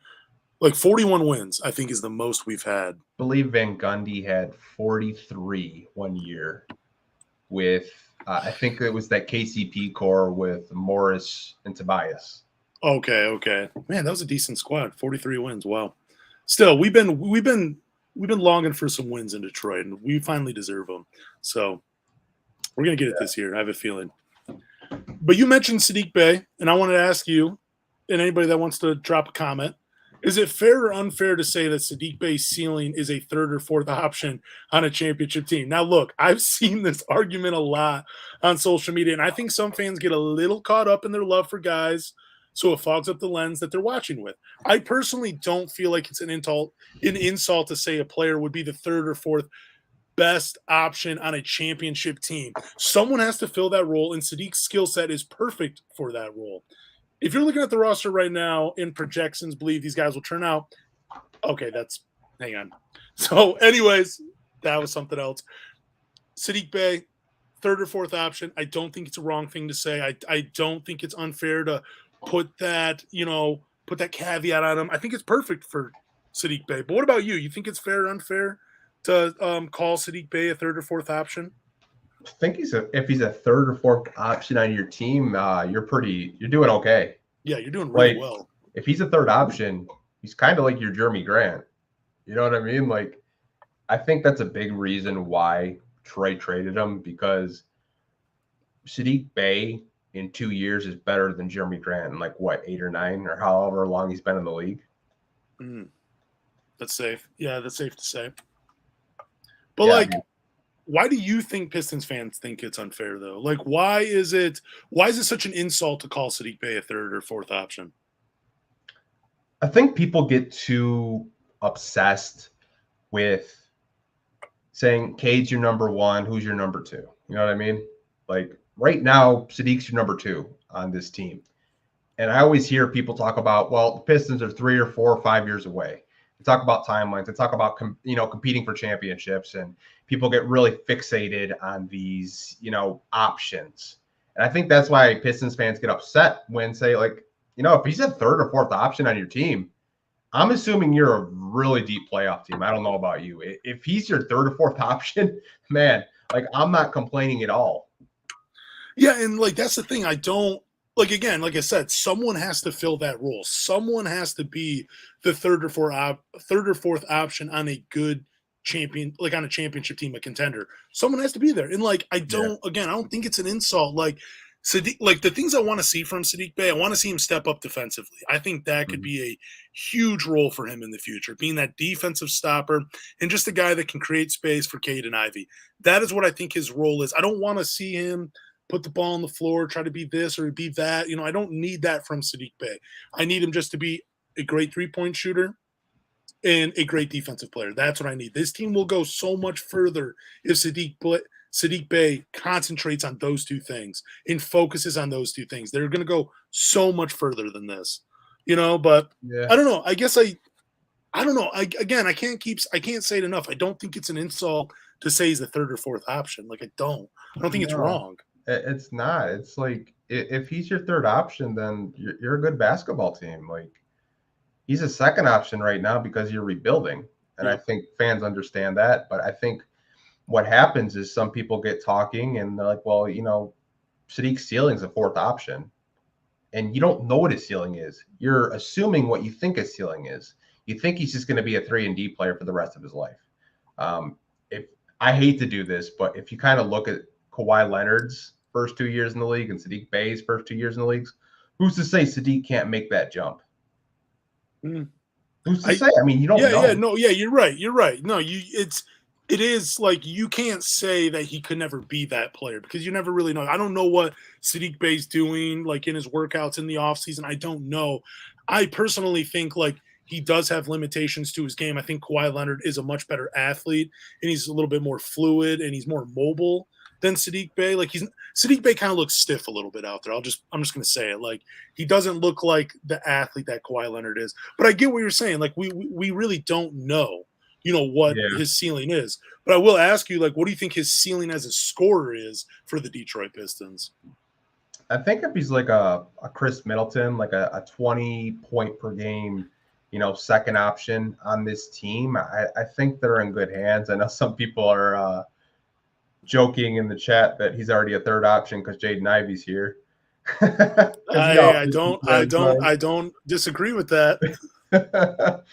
like 41 wins, I think, is the most we've had. I believe Van Gundy had 43 one year with, I think it was that KCP core with Morris and Tobias. Okay. Man, that was a decent squad. 43 wins. Wow. Still, we've been longing for some wins in Detroit, and we finally deserve them. So we're going to get it this year. I have a feeling. But you mentioned Saddiq Bey, and I wanted to ask you, and anybody that wants to drop a comment, is it fair or unfair to say that Saddiq Bey's ceiling is a third or fourth option on a championship team? Now, look, I've seen this argument a lot on social media, and I think some fans get a little caught up in their love for guys, so it fogs up the lens that they're watching with. I personally don't feel like it's an insult to say a player would be the third or fourth best option on a championship team. Someone has to fill that role, and Saddiq's skill set is perfect for that role. If you're looking at the roster right now and projections believe these guys will turn out, okay, hang on. So anyways, that was something else. Saddiq Bey, third or fourth option. I don't think it's a wrong thing to say. I don't think it's unfair to put that caveat on him. I think it's perfect for Saddiq Bey. But what about you? You think it's fair or unfair to call Saddiq Bey a third or fourth option? I think if he's a third or fourth option on your team, you're doing okay. Yeah, you're doing really well. If he's a third option, he's kind of like your Jeremy Grant. You know what I mean? Like, I think that's a big reason why Troy traded him, because Saddiq Bey in 2 years is better than Jeremy Grant in, like, what, 8 or 9 or however long he's been in the league. That's safe. Yeah, that's safe to say. But why do you think Pistons fans think it's unfair though? Like, why is it such an insult to call Saddiq Bey a third or fourth option? I think people get too obsessed with saying Cade's your number one, who's your number two. You know what I mean? Like, right now, Saddiq's your number two on this team. And I always hear people talk about, well, the Pistons are 3 or 4 or 5 years away. They talk about timelines. They talk about, competing for championships, and people get really fixated on these, options. And I think that's why Pistons fans get upset when say, like, if he's a third or fourth option on your team, I'm assuming you're a really deep playoff team. I don't know about you. If he's your third or fourth option, man, like, I'm not complaining at all. Yeah, and like that's the thing. I don't like, again, like I said, someone has to fill that role. Someone has to be the third or fourth option on a good champion, like on a championship team, a contender. Someone has to be there. And like I don't think it's an insult. Like Saddiq, like the things I want to see from Saddiq Bey, I want to see him step up defensively. I think that could be a huge role for him in the future, being that defensive stopper and just a guy that can create space for Jaden Ivey. That is what I think his role is. I don't want to see him put the ball on the floor, try to be this or be that. I don't need that from Saddiq Bey. I need him just to be a great three-point shooter and a great defensive player. That's what I need. This team will go so much further if Saddiq Bey concentrates on those two things and focuses on those two things. They're going to go so much further than this, but I don't know. I guess I don't know. I can't say it enough. I don't think it's an insult to say he's the third or fourth option. Like, I don't think it's wrong. It's not. It's like, if he's your third option, then you're a good basketball team. Like, he's a second option right now because you're rebuilding. And I think fans understand that. But I think what happens is some people get talking and they're like, well, Saddiq's ceiling is a fourth option. And you don't know what his ceiling is. You're assuming what you think his ceiling is. You think he's just going to be a 3-and-D player for the rest of his life. If I hate to do this, but if you kind of look at Kawhi Leonard's first 2 years in the league and Saddiq Bey's first 2 years in the leagues, who's to say Saddiq can't make that jump? Who's to say? I mean, you don't know. You're right. No, it is like, you can't say that he could never be that player because you never really know. I don't know what Saddiq Bey's doing, like, in his workouts in the offseason. I don't know. I personally think, like, he does have limitations to his game. I think Kawhi Leonard is a much better athlete, and he's a little bit more fluid, and he's more mobile than Saddiq Bey. Like, Saddiq Bey kind of looks stiff a little bit out there. I'm just going to say it. Like, he doesn't look like the athlete that Kawhi Leonard is. But I get what you're saying. Like, we really don't know, what his ceiling is. But I will ask you, like, what do you think his ceiling as a scorer is for the Detroit Pistons? I think if he's like a Chris Middleton, like a 20-point per game, second option on this team, I think they're in good hands. I know some people are joking in the chat that he's already a third option because Jaden Ivey's here. I don't disagree with that.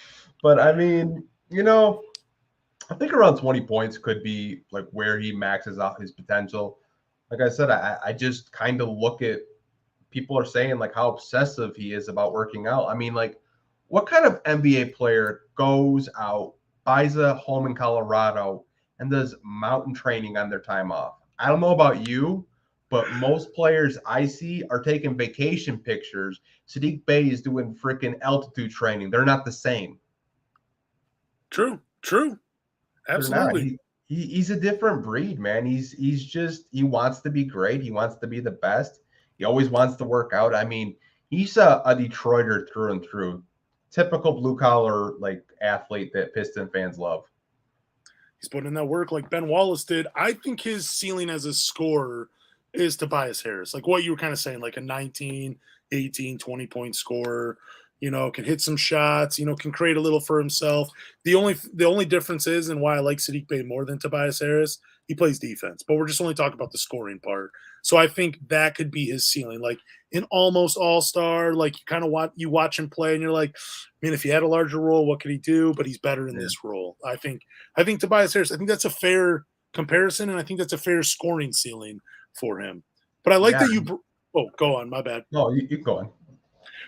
But I mean, I think around 20 points could be like where he maxes out his potential. Like I said, I just kind of look at, people are saying like how obsessive he is about working out. I mean, like, what kind of NBA player goes out, buys a home in Colorado, and does mountain training on their time off? I don't know about you, but most players I see are taking vacation pictures. Saddiq Bey is doing freaking altitude training. They're not the same. True. Absolutely. He's a different breed, man. He wants to be great. He wants to be the best. He always wants to work out. I mean, he's a Detroiter through and through. Typical blue collar, like, athlete that Piston fans love. He's putting in that work like Ben Wallace did. I think his ceiling as a scorer is Tobias Harris. Like what you were kind of saying, like a 19, 18, 20-point scorer, can hit some shots, can create a little for himself. The only difference is, and why I like Saddiq Bey more than Tobias Harris, he plays defense. But we're just only talking about the scoring part. So I think that could be his ceiling. Like, an almost all-star. Like, you kind of watch him play, and you're like, I mean, if he had a larger role, what could he do? But he's better in this role. I think Tobias Harris, I think that's a fair comparison, and I think that's a fair scoring ceiling for him. But I like that you go on, my bad. No, you go on.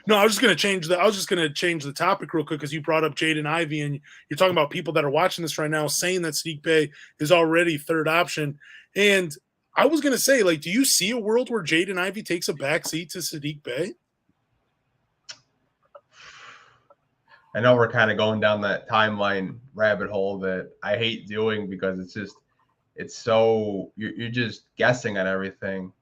No, I was just going to change the topic real quick because you brought up Jaden Ivey, and you're talking about people that are watching this right now saying that Saddiq Bey is already third option. And I was going to say, like, do you see a world where Jaden Ivey takes a backseat to Saddiq Bey? I know we're kind of going down that timeline rabbit hole that I hate doing because it's so you're just guessing on everything.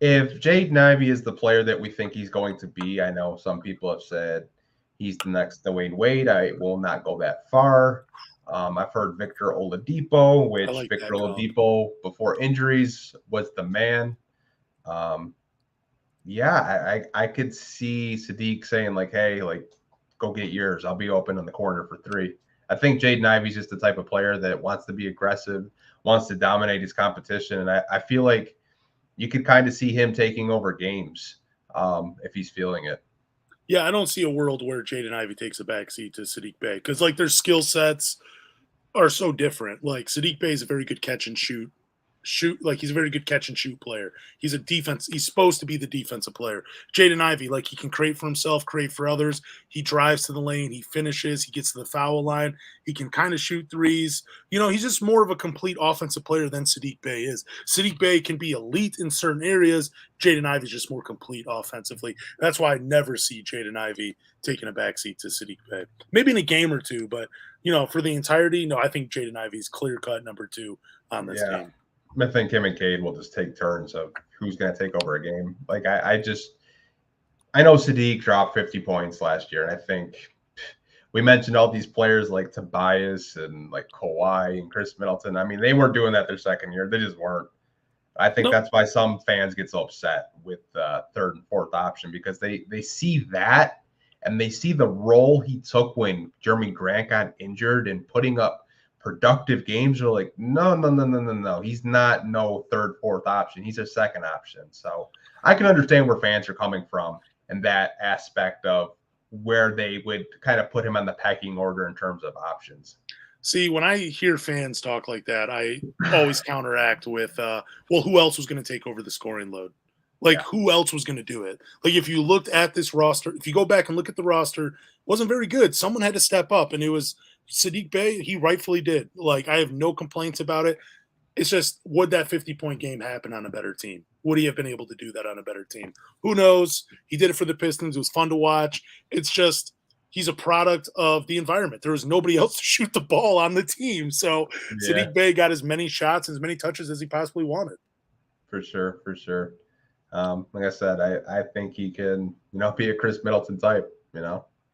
If Jaden Ivey is the player that we think he's going to be, I know some people have said he's the next Dwayne Wade. I will not go that far. I've heard Victor Oladipo, which like Victor Oladipo before injuries was the man. I could see Saddiq saying like, hey, like, go get yours. I'll be open in the corner for three. I think Jaden Ivey's just the type of player that wants to be aggressive, wants to dominate his competition. And I feel like you could kind of see him taking over games if he's feeling it. Yeah, I don't see a world where Jaden Ivey takes a backseat to Saddiq Bey because, like, their skill sets are so different. Like, Saddiq Bey is a very good catch and shoot. Like, he's a very good catch and shoot player. He's supposed to be the defensive player. Jaden Ivey, like, he can create for himself, create for others. He drives to the lane, he finishes, he gets to the foul line, he can kind of shoot threes. You know, he's just more of a complete offensive player than Saddiq Bey is. Saddiq Bey can be elite in certain areas. Jaden Ivey is just more complete offensively. That's why I never see Jaden Ivey taking a backseat to Saddiq Bey. Maybe in a game or two, but, you know, for the entirety, no, I think Jaden Ivey is clear-cut number 2 on this team. I think him and Cade will just take turns of who's going to take over a game. Like, I know Saddiq dropped 50 points last year, and I think we mentioned all these players like Tobias and like Kawhi and Chris Middleton. I mean, they weren't doing that their second year. They just weren't. I think that's why some fans get so upset with third and fourth option because they see that and they see the role he took when Jeremy Grant got injured and putting up productive games. Are like, no. He's not no third, fourth option. He's a second option. So I can understand where fans are coming from and that aspect of where they would kind of put him on the pecking order in terms of options. See, when I hear fans talk like that, I always counteract with, well, who else was going to take over the scoring load? Like, who else was going to do it? Like, if you looked at this roster, if you go back and look at the roster, it wasn't very good. Someone had to step up, and it was Saddiq Bey. He rightfully did. Like, I have no complaints about it. It's just, would that 50-point game happen on a better team? Would he have been able to do that on a better team? Who knows? He did it for the Pistons. It was fun to watch. It's just, he's a product of the environment. There was nobody else to shoot the ball on the team. So Saddiq Bey got as many shots and as many touches as he possibly wanted. For sure. Like I said, I think he can, be a Chris Middleton type,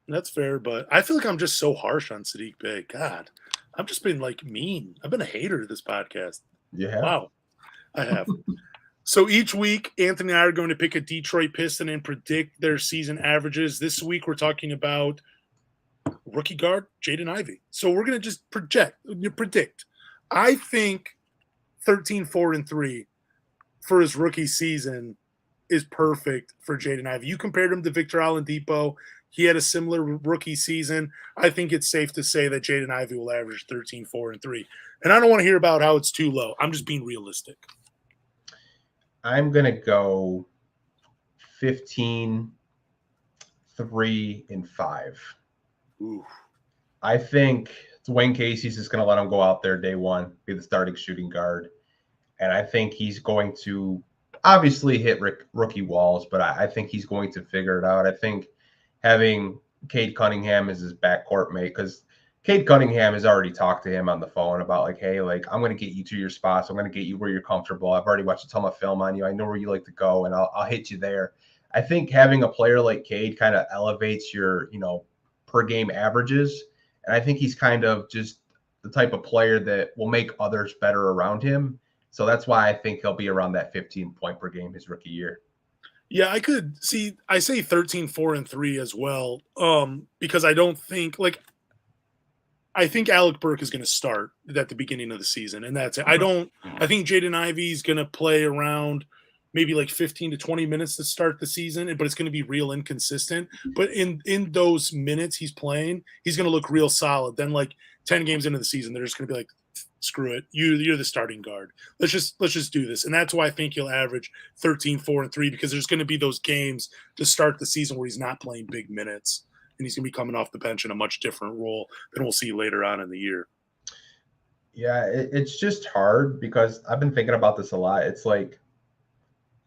That's fair, but I feel like I'm just so harsh on Saddiq Bey. God, I've just been like mean. I've been a hater of this podcast. Yeah. Wow. I have. So each week, Anthony and I are going to pick a Detroit Piston and predict their season averages. This week, we're talking about rookie guard Jaden Ivey. So we're going to just predict. I think 13-4-3 for his rookie season is perfect for Jaden Ivey. You compared him to Victor Oladipo. He had a similar rookie season. I think it's safe to say that Jaden Ivey will average 13-4-3. And I don't want to hear about how it's too low. I'm just being realistic. I'm going to go 15-3-5. Ooh. I think Dwayne Casey's just going to let him go out there day one, be the starting shooting guard. And I think he's going to obviously hit rookie walls, but I think he's going to figure it out. I think having Cade Cunningham as his backcourt mate, because Cade Cunningham has already talked to him on the phone about like, hey, like, I'm going to get you to your spots. I'm going to get you where you're comfortable. I've already watched a ton of film on you. I know where you like to go, and I'll hit you there. I think having a player like Cade kind of elevates your, per game averages. And I think he's kind of just the type of player that will make others better around him. So that's why I think he'll be around that 15 point per game his rookie year. Yeah, I could see. I say 13-4-3 as well, because I don't think I think Alec Burke is going to start at the beginning of the season, and that's it. I think Jaden Ivey is going to play around maybe like 15 to 20 minutes to start the season, but it's going to be real inconsistent. But in those minutes he's playing, he's going to look real solid. Then like 10 games into the season, they're just going to be like, screw it. You're the starting guard. Let's just do this. And that's why I think he'll average 13, 4, and 3, because there's going to be those games to start the season where he's not playing big minutes. And he's going to be coming off the bench in a much different role than we'll see later on in the year. Yeah, it's just hard because I've been thinking about this a lot. It's like,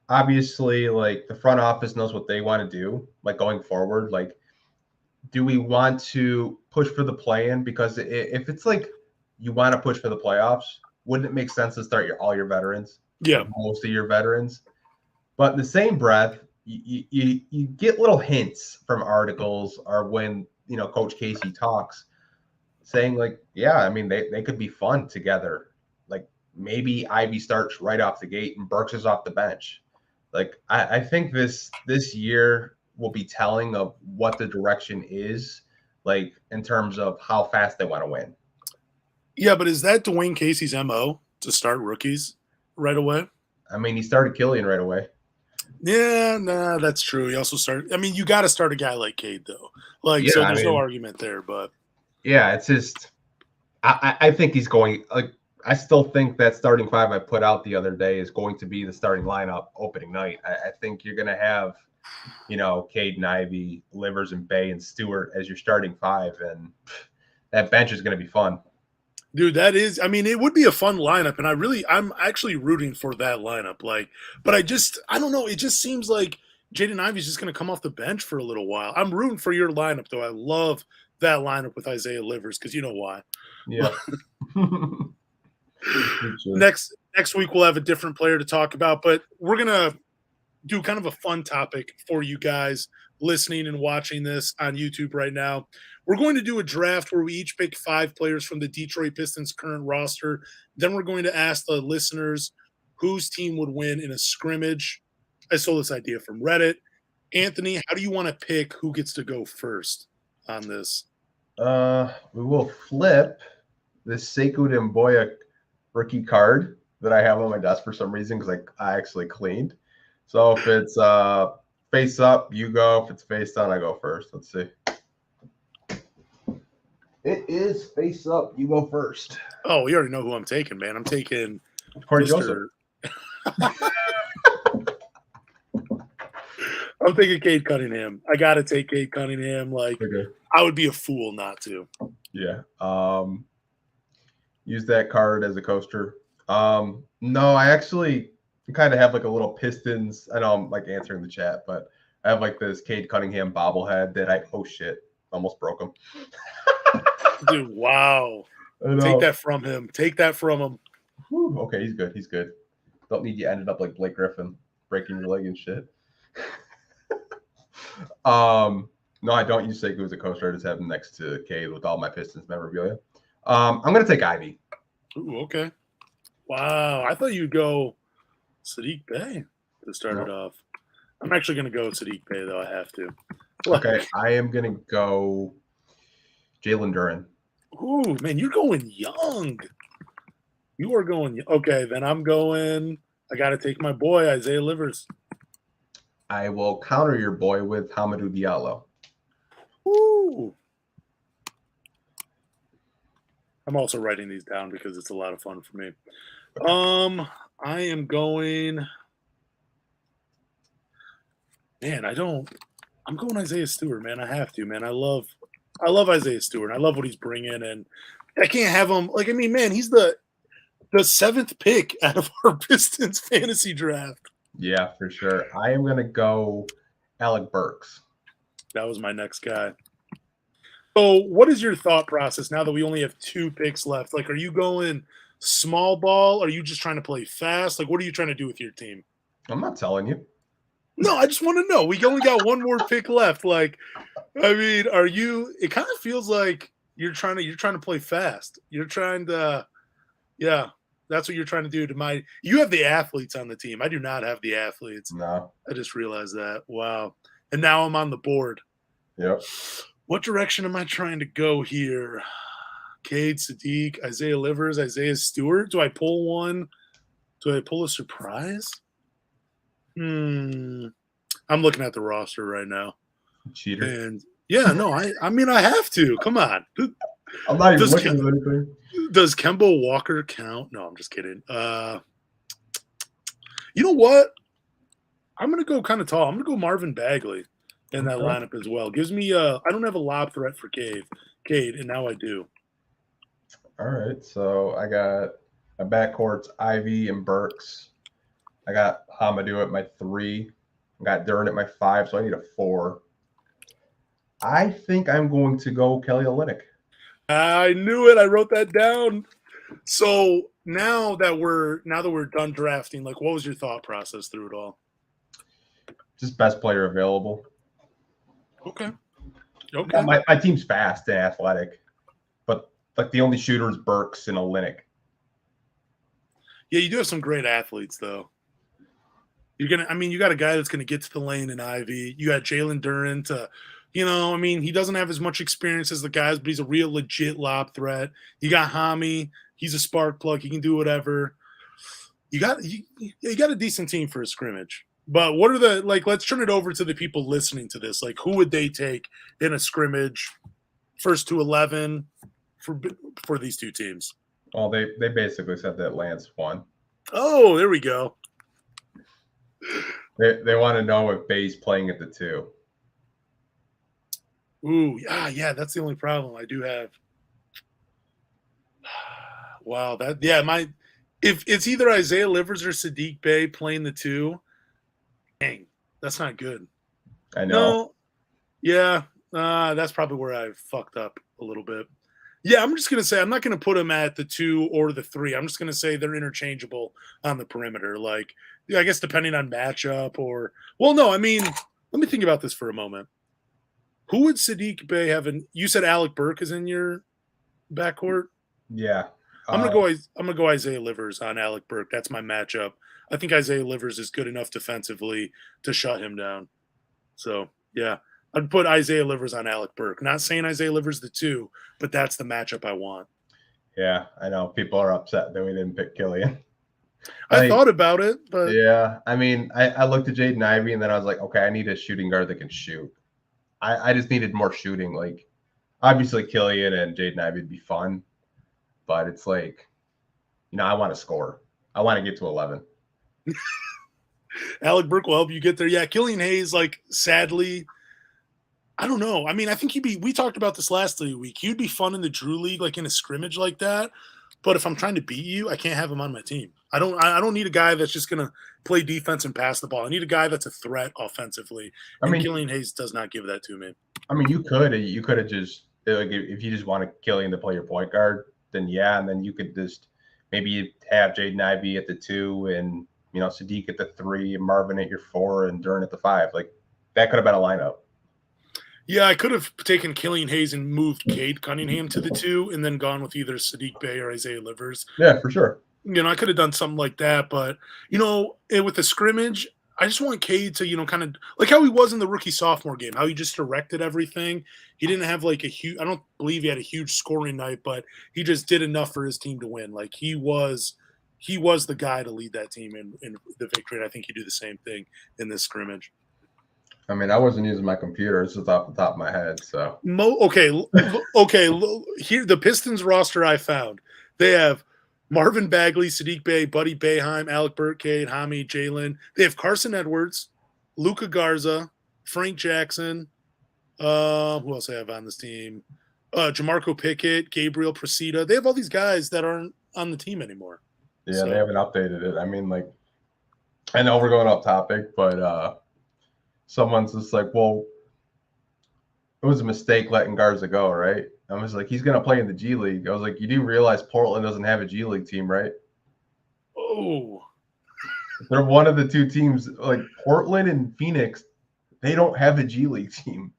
obviously, like the front office knows what they want to do, like going forward. Like, do we want to push for the play-in? Because if it's like you want to push for the playoffs, wouldn't it make sense to start all your veterans? Yeah, most of your veterans. But in the same breath, you get little hints from articles or when Coach Casey talks, saying like, yeah, I mean they could be fun together. Like maybe Ivy starts right off the gate and Burks is off the bench. Like I think this year will be telling of what the direction is, like in terms of how fast they want to win. Yeah, but is that Dwayne Casey's MO to start rookies right away? I mean, he started Killian right away. Yeah, nah, that's true. He also started. I mean, you got to start a guy like Cade though. Like, yeah, so there's no argument there. But yeah, it's just I think he's going. Like, I still think that starting five I put out the other day is going to be the starting lineup opening night. I think you're going to have, Jaden Ivey, Livers, and Bey and Stewart as your starting five, and that bench is going to be fun. Dude, that is, I mean, it would be a fun lineup, and I'm actually rooting for that lineup. Like, but I don't know. It just seems like Jaden Ivey's just going to come off the bench for a little while. I'm rooting for your lineup, though. I love that lineup with Isaiah Livers because you know why. Yeah. Next week we'll have a different player to talk about, but we're gonna do kind of a fun topic for you guys listening and watching this on YouTube right now. We're going to do a draft where we each pick 5 players from the Detroit Pistons current roster. Then we're going to ask the listeners whose team would win in a scrimmage. I stole this idea from Reddit. Anthony, how do you want to pick who gets to go first on this? We will flip this Sekou Demboya rookie card that I have on my desk for some reason because I actually cleaned. So if it's face up, you go. If it's face down, I go first. Let's see. It is face up. You go first. Oh, we already know who I'm taking, man. I'm taking Corey Joseph. I'm taking Cade Cunningham. I got to take Cade Cunningham. Like, okay. I would be a fool not to. Yeah. Use that card as a coaster. No, I actually kind of have like a little Pistons. I know I'm like answering the chat, but I have like this Cade Cunningham bobblehead that oh shit, almost broke him. Dude, wow. Take that from him. Take that from him. Whew, okay, he's good. He's good. Don't need you ended up like Blake Griffin, breaking your leg and shit. No, I don't use Sekou as a coaster. I just have him next to Cade with all my Pistons memorabilia. I'm going to take Ivy. Ooh, okay. Wow. I thought you'd go Saddiq Bey to start it off. I'm actually going to go Saddiq Bey, though. I have to. Okay. I am going to go Jalen Duren. Ooh, man, you're going young. You are going. Okay, then I'm going. I got to take my boy, Isaiah Livers. I will counter your boy with Hamidou Diallo. Ooh. I'm also writing these down because it's a lot of fun for me. I am going. Man, I'm going Isaiah Stewart, man. I have to, man. I love Isaiah Stewart. I love what he's bringing, and I can't have him. Like, I mean, man, he's the 7th pick out of our Pistons fantasy draft. Yeah, for sure. I am going to go Alec Burks. That was my next guy. So what is your thought process now that we only have 2 picks left? Like, are you going small ball? Are you just trying to play fast? Like, what are you trying to do with your team? I'm not telling you. No, I just want to know. We only got 1 more pick left. Like, I mean, are you – it kind of feels like you're trying to play fast. You're trying to – yeah. That's what you're trying to do to my – you have the athletes on the team. I do not have the athletes. No. I just realized that. Wow. And now I'm on the board. Yep. What direction am I trying to go here? Cade, Saddiq, Isaiah Livers, Isaiah Stewart? Do I pull one? Do I pull a surprise? I'm looking at the roster right now. Cheater. And yeah, no, I mean I have to. Come on. I'm not even looking at anything. Does Kemba Walker count? No, I'm just kidding. You know what? I'm gonna go kind of tall. I'm gonna go Marvin Bagley in that lineup as well. Gives me I don't have a lob threat for Cade, and now I do. All right, so I got my backcourt's Ivy and Burks. I got Hamadou at my 3. I got Duren at my 5, so I need a 4. I think I'm going to go Kelly Olynyk. I knew it. I wrote that down. So now that we're done drafting, like, what was your thought process through it all? Just best player available. Okay. Yeah, my team's fast and athletic, but like the only shooter is Burks and Olynyk. Yeah, you do have some great athletes though. You got a guy that's gonna get to the lane in Ivy. You got Jalen Duren to, he doesn't have as much experience as the guys, but he's a real legit lob threat. You got Hami, he's a spark plug, he can do whatever. You got a decent team for a scrimmage. But what are let's turn it over to the people listening to this. Like, who would they take in a scrimmage, 1st to 11 for these two teams? Well, they basically said that Lance won. Oh, there we go. They want to know if Bey's playing at the 2. Ooh, yeah, that's the only problem I do have. Wow, if it's either Isaiah Livers or Saddiq Bey playing the 2, dang, that's not good. I know. No, yeah, that's probably where I fucked up a little bit. Yeah, I'm just going to say I'm not going to put them at the 2 or the 3. I'm just going to say they're interchangeable on the perimeter. Like, I guess depending on matchup or – well, no, I mean, let me think about this for a moment. Who would Saddiq Bey have – you said Alec Burke is in your backcourt? Yeah. I'm gonna go Isaiah Livers on Alec Burke. That's my matchup. I think Isaiah Livers is good enough defensively to shut him down. So yeah, I'd put Isaiah Livers on Alec Burke. Not saying Isaiah Livers the 2, but that's the matchup I want. Yeah, I know people are upset that we didn't pick Killian. I thought about it, but yeah, I mean, I looked at Jaden Ivey and then I was like, okay, I need a shooting guard that can shoot. I just needed more shooting. Like, obviously Killian and Jaden Ivey would be fun. But it's like, I want to score. I want to get to 11. Alec Burke will help you get there. Yeah, Killian Hayes, like, sadly, I don't know. I mean, I think we talked about this last week. He'd be fun in the Drew League, like in a scrimmage like that. But if I'm trying to beat you, I can't have him on my team. I don't need a guy that's just going to play defense and pass the ball. I need a guy that's a threat offensively. And Killian Hayes does not give that to me. I mean, you could have just, like, if you just want Killian to play your point guard, then yeah, and then you could just maybe have Jaden Ivey at the 2 and Saddiq at the 3 and Marvin at your 4 and Duren at the 5. Like, that could have been a lineup. Yeah, I could have taken Killian Hayes and moved Cade Cunningham to the 2 and then gone with either Saddiq Bey or Isaiah Livers. Yeah, for sure. I could have done something like that, but with the scrimmage, I just want Cade to, kind of like how he was in the rookie sophomore game, how he just directed everything. He didn't have like I don't believe he had a huge scoring night, but he just did enough for his team to win. Like, he was the guy to lead that team in the victory. And I think he'd do the same thing in this scrimmage. I mean, I wasn't using my computer. It's just off the top of my head. So okay. Here, the Pistons roster I found. They have Marvin Bagley, Saddiq Bey, Buddy Boeheim, Alec Burke, Cade, Hami, Jalen. They have Carson Edwards, Luka Garza, Frank Jackson. Who else I have on this team? Jamarco Pickett, Gabriel Procida. They have all these guys that aren't on the team anymore. Yeah, they haven't updated it. I mean, like, I know we're going off topic, but someone's just like, well, it was a mistake letting Garza go, right? I was like, he's going to play in the G League. I was like, you do realize Portland doesn't have a G League team, right? Oh. They're one of the 2 teams, like Portland and Phoenix, they don't have a G League team.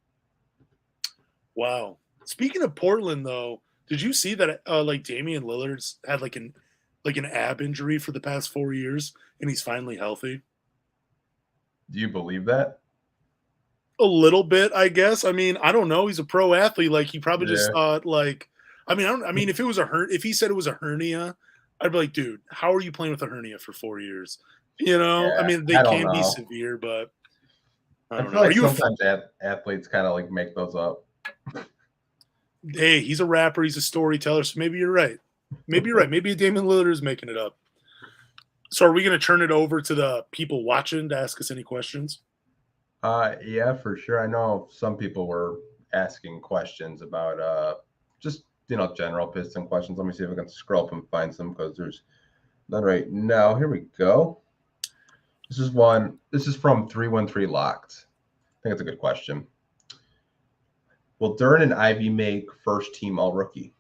Wow. Speaking of Portland, though, did you see that Damian Lillard's had like an ab injury for the past 4 years and he's finally healthy? Do you believe that? A little bit, I guess. I mean, I don't know. He's a pro athlete. Like, he probably just thought, like, if it was if he said it was a hernia, I'd be like, dude, how are you playing with a hernia for 4 years? I Yeah, mean, they I don't can be know. severe, but I I don't feel know. Are like you sometimes athletes kind of like make those up. hey, he's a rapper, he's a storyteller, so maybe you're right. Maybe you're right. Maybe Damian Lillard is making it up. So are we going to turn it over to the people watching to ask us any questions? Yeah, for sure. I know some people were asking questions about just general Piston questions. Let me see if I can scroll up and find some because there's none right now. Here we go. This is one. This is from 313 Locked. I think it's a good question. Will Duren and Ivy make first team all rookie?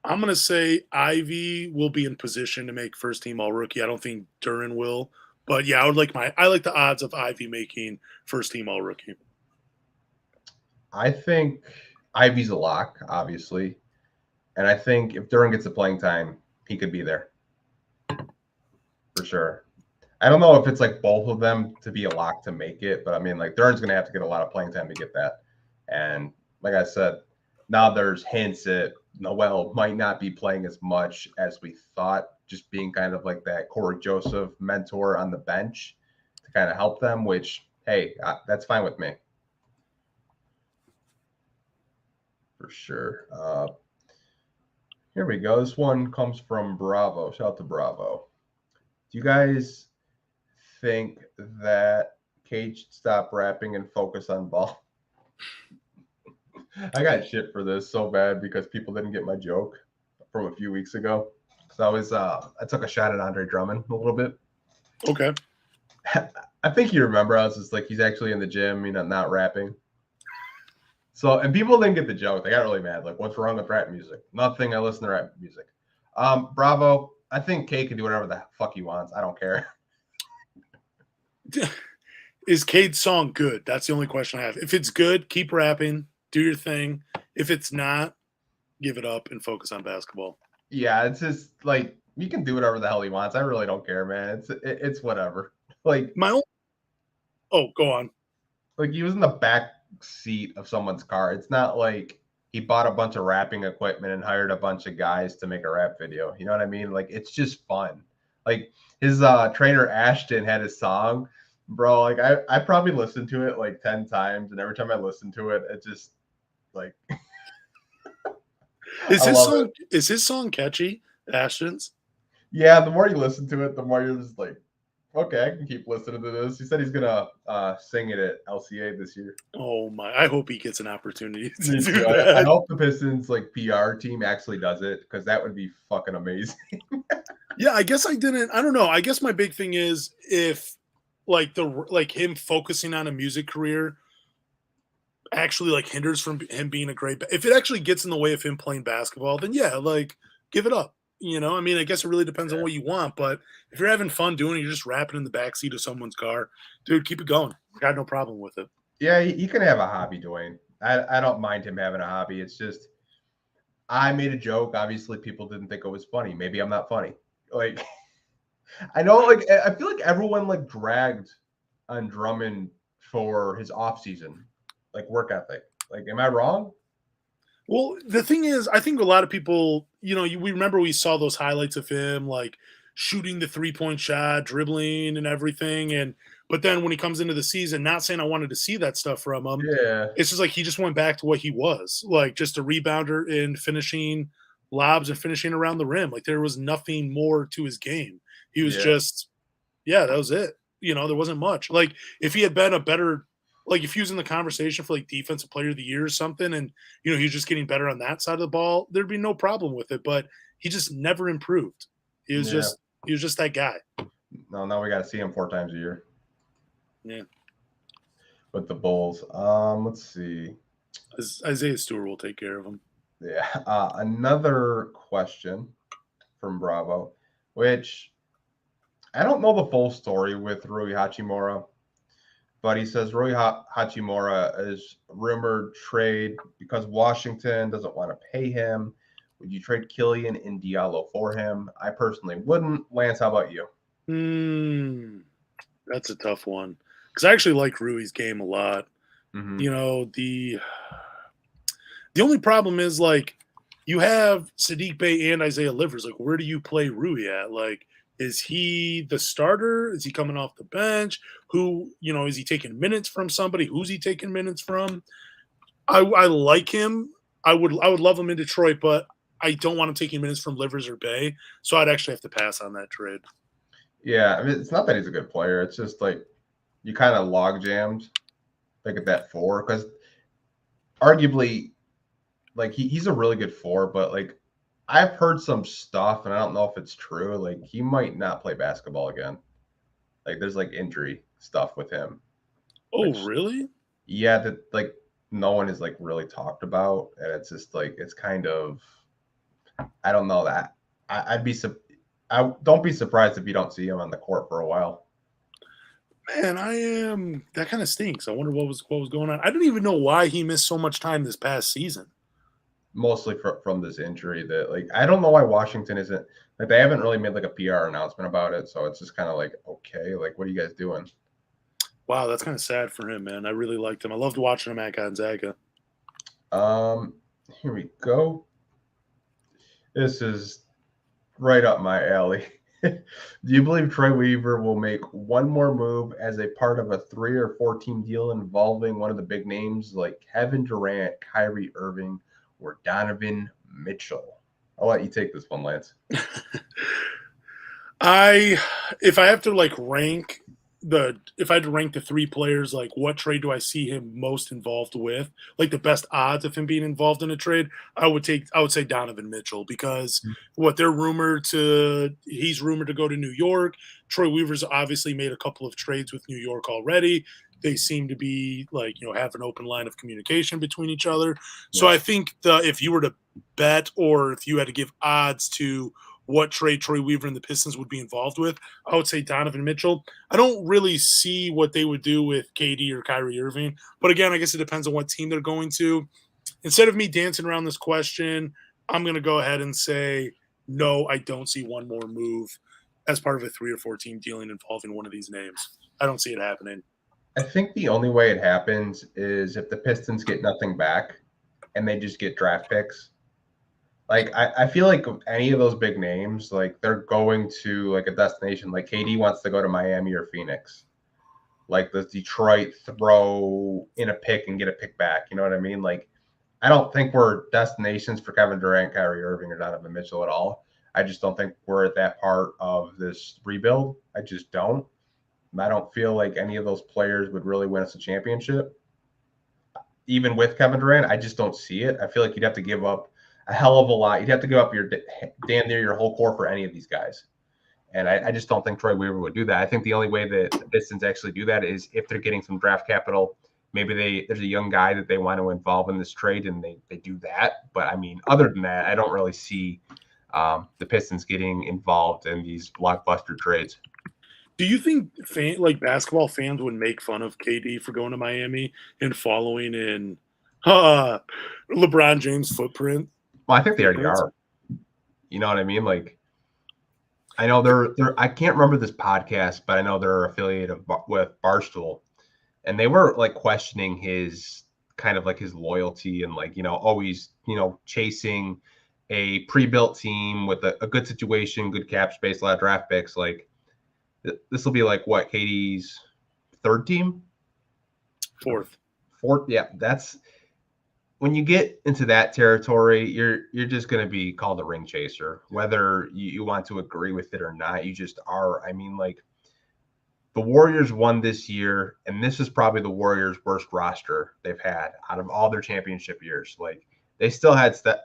I'm going to say Ivy will be in position to make first team all rookie. I don't think Duren will. But yeah, I like the odds of Ivy making first team all rookie. I think Ivy's a lock, obviously. And I think if Duren gets the playing time, he could be there. For sure. I don't know if it's like both of them to be a lock to make it, but I mean, like Duren's going to have to get a lot of playing time to get that. And like I said, now there's hints that Noel might not be playing as much as we thought, just being kind of like that Corey Joseph mentor on the bench to kind of help them, which, hey, that's fine with me. For sure. Here we go. This one comes from Bravo. Shout out to Bravo. Do you guys think that Cade should stop rapping and focus on ball? I got shit for this so bad because people didn't get my joke from a few weeks ago. Because I took a shot at Andre Drummond a little bit. Okay. I think you remember I was just like, he's actually in the gym, not rapping. So, and people didn't get the joke. They got really mad. Like, what's wrong with rap music? Nothing. I listen to rap music. Bravo. I think Cade can do whatever the fuck he wants. I don't care. Is Cade's song good? That's the only question I have. If it's good, keep rapping, do your thing. If it's not, give it up and focus on basketball. Yeah, it's just like you can do whatever the hell he wants. I really don't care, man. It's whatever. Like Oh, go on. Like he was in the back seat of someone's car. It's not like he bought a bunch of rapping equipment and hired a bunch of guys to make a rap video. You know what I mean? Like it's just fun. Like his trainer Ashton had his song, bro. Like I probably listened to it like 10 times, and every time I listen to it, it just like Is his song catchy, Ashton's? Yeah, the more you listen to it, the more you're just like, okay, I can keep listening to this. He said he's gonna sing it at LCA this year. Oh my! I hope he gets an opportunity to do that. I hope the Pistons PR team actually does it because that would be fucking amazing. Yeah, I guess I didn't. I don't know. I guess my big thing is if him focusing on a music career actually hinders from him being a great. If it actually gets in the way of him playing basketball, then yeah, give it up. I mean, I guess it really depends on what you want, but if you're having fun doing it, you're just rapping in the backseat of someone's car, dude, keep it going. I got no problem with it. Yeah, you can have a hobby, Dwayne. I don't mind him having a hobby. It's just, I made a joke. Obviously, people didn't think it was funny. Maybe I'm not funny. I know, I feel like everyone dragged on Drummond for his off season, work ethic. Am I wrong? Well, the thing is, I think a lot of people, we remember we saw those highlights of him shooting the 3-point shot, dribbling and everything. But then when he comes into the season, not saying I wanted to see that stuff from him. Yeah. It's just he just went back to what he was, just a rebounder and finishing lobs and finishing around the rim. There was nothing more to his game. He was that was it. There wasn't much. If he had been a better if he was in the conversation for defensive player of the year or something, and he was just getting better on that side of the ball, there'd be no problem with it. But he just never improved. He was just that guy. No, now we got to see him 4 times a year. Yeah. With the Bulls. Let's see. Isaiah Stewart will take care of him. Yeah. Another question from Bravo, which I don't know the full story with Rui Hachimura. But he says Rui Hachimura is rumored trade because Washington doesn't want to pay him. Would you trade Killian and Diallo for him? I personally wouldn't. Lance, how about you? That's a tough one because I actually like Rui's game a lot. Mm-hmm. The only problem is you have Saddiq Bey and Isaiah Livers. Where do you play Rui at? Is he the starter? Is he coming off the bench? Who, is he taking minutes from somebody? Who's he taking minutes from? I like him. I would love him in Detroit, but I don't want him taking minutes from Livers or Bey. So I'd actually have to pass on that trade. Yeah, I mean, it's not that he's a good player. It's just like you kind of log jammed like at that 4 because arguably, like he's a really good 4, but like I've heard some stuff and I don't know if it's true. Like he might not play basketball again. Like there's like injury stuff with him. Oh, really? Yeah, that like no one is like really talked about, and it's just like it's kind of I don't know that I don't be surprised if you don't see him on the court for a while. Man, that kind of stinks. I wonder what was going on. I didn't even know why he missed so much time this past season. Mostly from this injury that like I don't know why Washington isn't like they haven't really made like a PR announcement about it, so it's just kind of like okay, like what are you guys doing? Wow, that's kind of sad for him, man. I really liked him. I loved watching him at Gonzaga. Here we go. This is right up my alley. Do you believe Troy Weaver will make one more move as a part of a 3 or 4 team deal involving one of the big names like Kevin Durant, Kyrie Irving, or Donovan Mitchell? I'll let you take this one, Lance. If I had to rank the 3 players, like what trade do I see him most involved with, like the best odds of him being involved in a trade, I would say Donovan Mitchell because he's rumored to go to New York. Troy Weaver's obviously made a couple of trades with New York already. They seem to be have an open line of communication between each other. So I think if you were to bet or if you had to give odds to what trade Troy Weaver and the Pistons would be involved with, I would say Donovan Mitchell. I don't really see what they would do with KD or Kyrie Irving. But again, I guess it depends on what team they're going to. Instead of me dancing around this question, I'm going to go ahead and say, no, I don't see one more move as part of a 3 or 4 team dealing involving one of these names. I don't see it happening. I think the only way it happens is if the Pistons get nothing back and they just get draft picks. Like, I feel like any of those big names, like, they're going to, like, a destination. Like, KD wants to go to Miami or Phoenix. Like, does Detroit throw in a pick and get a pick back? You know what I mean? Like, I don't think we're destinations for Kevin Durant, Kyrie Irving, or Donovan Mitchell at all. I just don't think we're at that part of this rebuild. I just don't. I don't feel like any of those players would really win us a championship. Even with Kevin Durant, I just don't see it. I feel like you'd have to give up a hell of a lot. You'd have to give up your damn near your whole core for any of these guys. And I just don't think Troy Weaver would do that. I think the only way that the Pistons actually do that is if they're getting some draft capital. Maybe there's a young guy that they want to involve in this trade and they do that. But I mean, other than that, I don't really see the Pistons getting involved in these blockbuster trades. Do you think basketball fans would make fun of KD for going to Miami and following in LeBron James' footprint? Well, I think they already are. You know what I mean? Like, I know they're. I can't remember this podcast, but I know they're affiliated with Barstool, and they were like questioning his kind of like his loyalty and like always chasing a pre-built team with a good situation, good cap space, a lot of draft picks. Like this will be like what KD's 3rd team, 4th. Yeah, that's. When you get into that territory, you're just going to be called a ring chaser, whether you want to agree with it or not. You just are. I mean, like the Warriors won this year, and this is probably the Warriors' worst roster they've had out of all their championship years. Like they still had Steph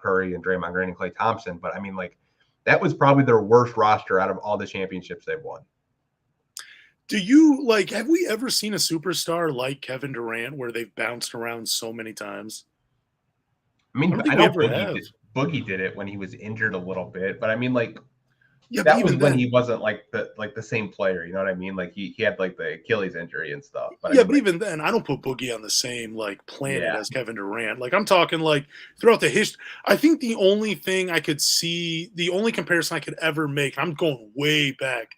Curry and Draymond Green and Klay Thompson, but I mean, like that was probably their worst roster out of all the championships they've won. Do you have we ever seen a superstar like Kevin Durant where they've bounced around so many times? I mean, I know Boogie did it when he was injured a little bit, but I mean, like, that was when he wasn't like the same player. You know what I mean? Like he had like the Achilles injury and stuff. But but even then, I don't put Boogie on the same planet as Kevin Durant. Like I'm talking throughout the history. I think the only thing I could see, the only comparison I could ever make, I'm going way back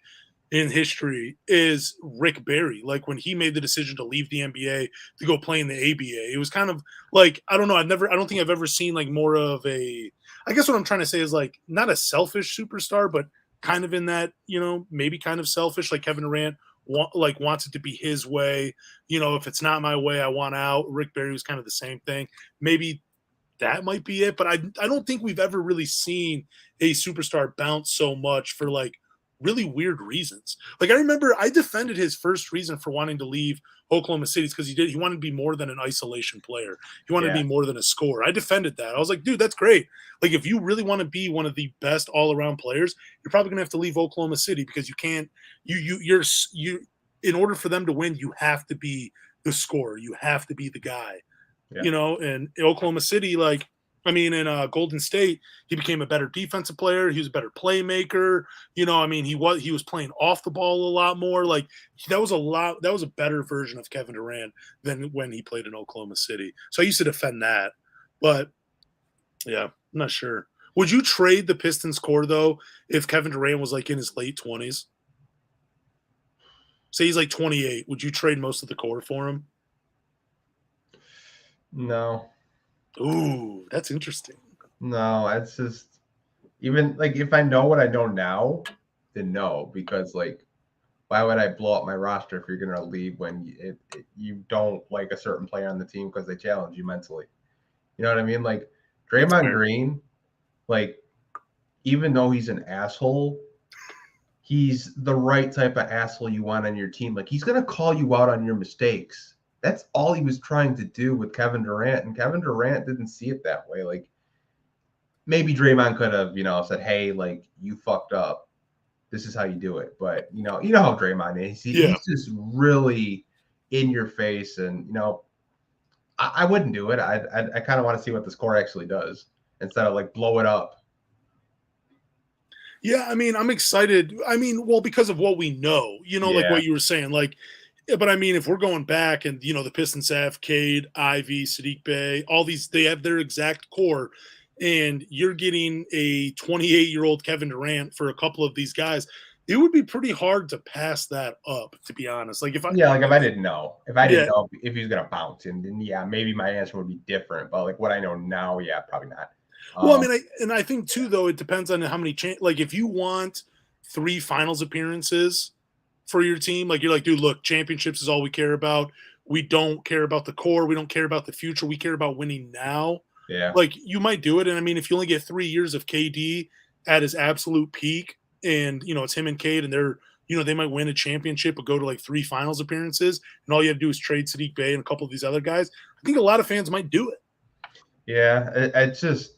in history, is Rick Barry. Like when he made the decision to leave the NBA to go play in the ABA, it was kind of like, I don't know. I don't think I've ever seen more of a, I guess what I'm trying to say is not a selfish superstar, but kind of in that, maybe kind of selfish, like Kevin Durant wants it to be his way. If it's not my way, I want out. Rick Barry was kind of the same thing. Maybe that might be it, but I don't think we've ever really seen a superstar bounce so much for like really weird reasons. Like I remember I defended his first reason for wanting to leave Oklahoma City because he wanted to be more than an isolation player. He wanted to be more than a scorer. I defended that. I was like, dude, that's great. Like if you really want to be one of the best all-around players, you're probably gonna have to leave Oklahoma City because you can't you're in order for them to win, you have to be the scorer. You have to be the guy. Yeah. And in Oklahoma City, in Golden State, he became a better defensive player. He was a better playmaker. He was playing off the ball a lot more. Like that was a better version of Kevin Durant than when he played in Oklahoma City. So I used to defend that. But yeah, I'm not sure. Would you trade the Pistons core though if Kevin Durant was like in his late 20s? Say he's like 28. Would you trade most of the core for him? No. Ooh, that's interesting. No, it's just even like if I know what I know now, then no, because like why would I blow up my roster if you're gonna leave when you don't like a certain player on the team because they challenge you mentally? You know what I mean? Like Draymond Green, like even though he's an asshole, he's the right type of asshole you want on your team. Like he's gonna call you out on your mistakes. That's all he was trying to do with Kevin Durant, and Kevin Durant didn't see it that way. Like maybe Draymond could have, said, "Hey, like you fucked up. This is how you do it." But you know how Draymond is. He's just really in your face, and I wouldn't do it. I kind of want to see what the score actually does instead of like blow it up. Yeah, I'm excited. Because of what we know, like what you were saying, like. But if we're going back and, the Pistons have Cade, Ivey, Saddiq Bey, all these, they have their exact core, and you're getting a 28-year-old Kevin Durant for a couple of these guys, it would be pretty hard to pass that up, to be honest. Like if I didn't know, if he's going to bounce, and then, maybe my answer would be different. But like what I know now, probably not. Well, I think too, though, it depends on how many, like if you want 3 finals appearances for your team, like you're like, dude, look, championships is all we care about. We don't care about the core. We don't care about the future. We care about winning now. Yeah. Like you might do it. And if you only get 3 years of KD at his absolute peak and, it's him and Cade and they're, they might win a championship or go to like 3 finals appearances and all you have to do is trade Saddiq Bey and a couple of these other guys. I think a lot of fans might do it. Yeah. It's just,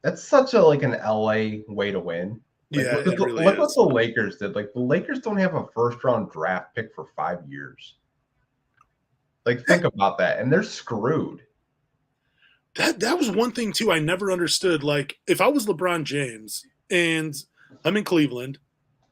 that's such a, like an LA way to win. Like, look what the Lakers did. Like the Lakers don't have a first-round draft pick for 5 years. Like think about that, and they're screwed. That was one thing too I never understood. Like if I was LeBron James and I'm in Cleveland,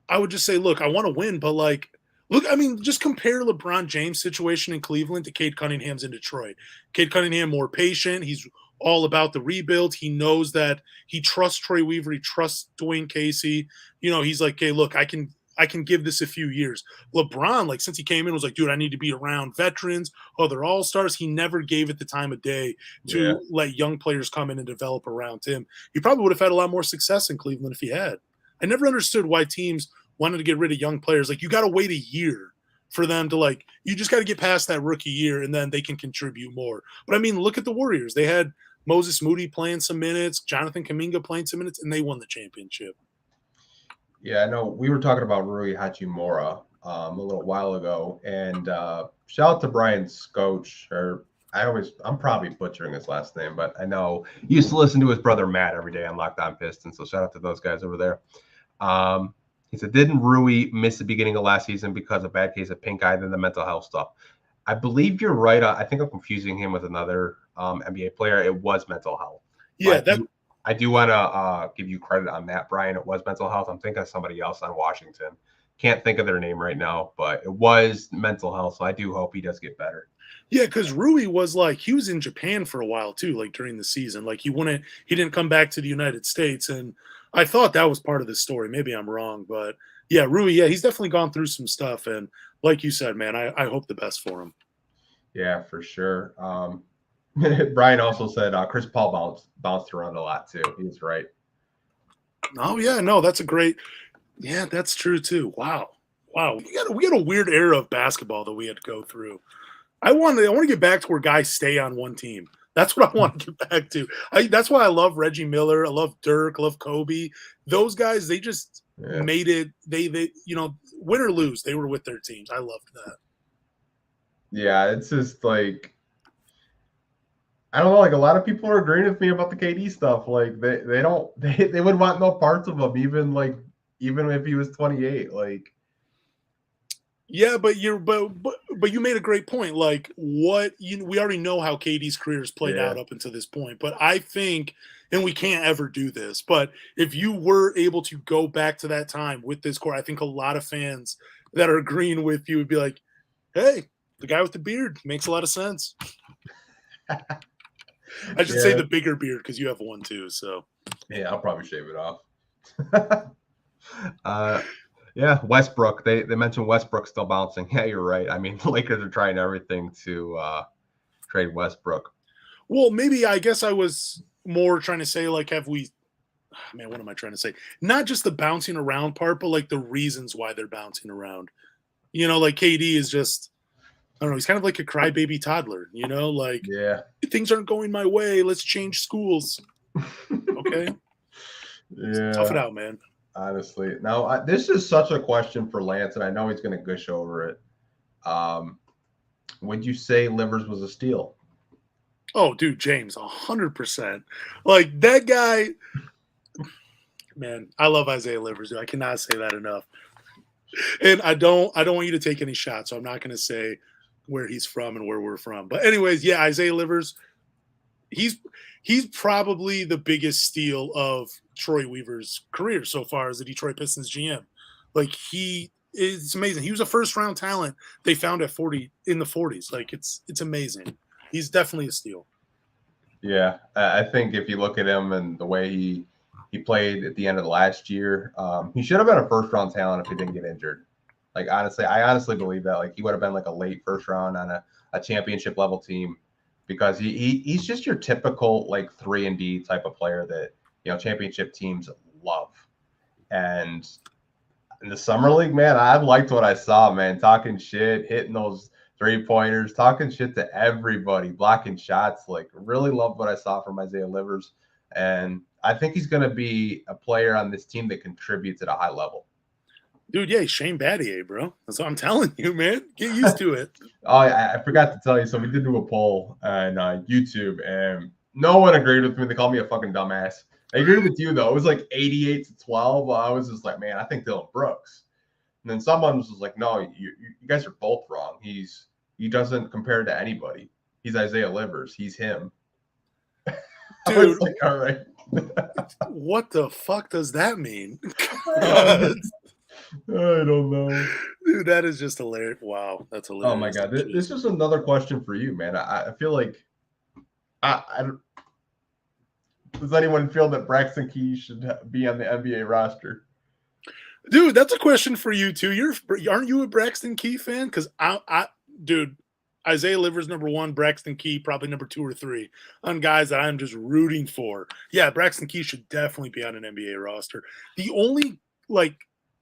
I would just say, look, I want to win, but like, look, just compare LeBron James' situation in Cleveland to Cade Cunningham's in Detroit. Cade Cunningham more patient. He's all about the rebuild. He knows that he trusts Troy Weaver. He trusts Dwayne Casey. He's like, hey, look, I can give this a few years. LeBron, like since he came in, was like, dude, I need to be around veterans, other all-stars. He never gave it the time of day to let young players come in and develop around him. He probably would have had a lot more success in Cleveland if he had. I never understood why teams wanted to get rid of young players. Like you got to wait a year for them to like, you just got to get past that rookie year and then they can contribute more. But look at the Warriors. They had Moses Moody playing some minutes, Jonathan Kuminga playing some minutes, and they won the championship. Yeah, I know we were talking about Rui Hachimura a little while ago, and shout out to Brian Scotch, I'm probably butchering his last name, but I know he used to listen to his brother Matt every day on Locked On Pistons, so shout out to those guys over there. He said, didn't Rui miss the beginning of last season because of a bad case of pink eye than the mental health stuff? I believe you're right. I think I'm confusing him with another NBA player. It was mental health. Yeah, I do want to give you credit on that, Brian. It was mental health. I'm thinking of somebody else on Washington. Can't think of their name right now, but it was mental health. So I do hope he does get better. Yeah, because Rui was like, he was in Japan for a while too, like during the season. Like he didn't come back to the United States. And I thought that was part of the story. Maybe I'm wrong, but yeah, Rui, he's definitely gone through some stuff. And like you said, man, I hope the best for him. Yeah, for sure. Brian also said Chris Paul bounced around a lot too. He's right. Oh yeah, no, that's a great. Yeah, that's true too. Wow. We got a weird era of basketball that we had to go through. I want to get back to where guys stay on one team. That's what I want to get back to. That's why I love Reggie Miller. I love Dirk. I love Kobe. Those guys, they just made it. They win or lose, they were with their teams. I loved that. Yeah, it's just like, I don't know. Like, a lot of people are agreeing with me about the KD stuff. Like, they would want no parts of him, even if he was 28. Like, yeah, but you made a great point. Like, we already know how KD's career has played out up until this point. But I think, and we can't ever do this, but if you were able to go back to that time with this core, I think a lot of fans that are agreeing with you would be like, "Hey, the guy with the beard makes a lot of sense." I should say the bigger beard because you have one too. So yeah, I'll probably shave it off. Yeah, Westbrook. They mentioned Westbrook still bouncing. Yeah, you're right. I mean, the Lakers are trying everything to trade Westbrook. Well, maybe I guess I was more trying to say, like, have we? Man, what am I trying to say? Not just the bouncing around part, but like the reasons why they're bouncing around. Like KD is just, I don't know. He's kind of like a crybaby toddler. Like, things aren't going my way. Let's change schools. Okay. Yeah. Tough it out, man. Honestly. Now, this is such a question for Lance, and I know he's going to gush over it. Would you say Livers was a steal? Oh, dude, James, 100%. Like, that guy, man, I love Isaiah Livers. Dude. I cannot say that enough. And I don't want you to take any shots, so I'm not going to say where he's from and where we're from. But anyways, yeah, Isaiah Livers, he's probably the biggest steal of Troy Weaver's career so far as the Detroit Pistons GM. Like, it's amazing. He was a first-round talent they found at 40 in the 40s. Like, it's amazing. He's definitely a steal. Yeah, I think if you look at him and the way he played at the end of the last year, he should have been a first-round talent if he didn't get injured. Like, honestly, I honestly believe that. Like, he would have been like a late first round on a championship level team, because he's just your typical like 3-and-D type of player that championship teams love. And in the summer league, man, I liked what I saw, man. Talking shit, hitting those 3-pointers, talking shit to everybody, blocking shots. Like, really loved what I saw from Isaiah Livers, and I think he's going to be a player on this team that contributes at a high level. Dude, yeah, Shane Battier, bro. That's what I'm telling you, man. Get used to it. Oh, I forgot to tell you. So we did do a poll on YouTube, and no one agreed with me. They called me a fucking dumbass. I agreed with you, though. It was like 88-12. I was just like, man, I think Dylan Brooks. And then someone was just like, no, you guys are both wrong. He doesn't compare to anybody. He's Isaiah Livers. He's him. Dude, like, all right. What the fuck does that mean? I don't know. Dude, that is just hilarious. Wow, that's hilarious. Oh, my God. This is another question for you, man. I feel like does anyone feel that Braxton Key should be on the NBA roster? Dude, that's a question for you, too. Aren't you a Braxton Key fan? Because, dude, Isaiah Livers, number 1, Braxton Key, probably number 2 or 3 on guys that I'm just rooting for. Yeah, Braxton Key should definitely be on an NBA roster. The only,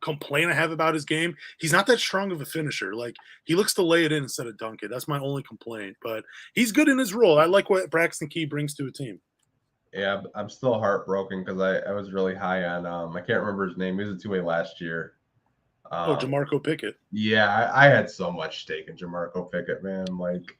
complaint I have about his game, he's not that strong of a finisher. Like, he looks to lay it in instead of dunk it. That's my only complaint. But he's good in his role. I like what Braxton Key brings to a team. Yeah, I'm still heartbroken because I was really high on I can't remember his name. He was a 2-way last year. Jamarco Pickett. Yeah, I had so much stake in Jamarco Pickett, man. Like,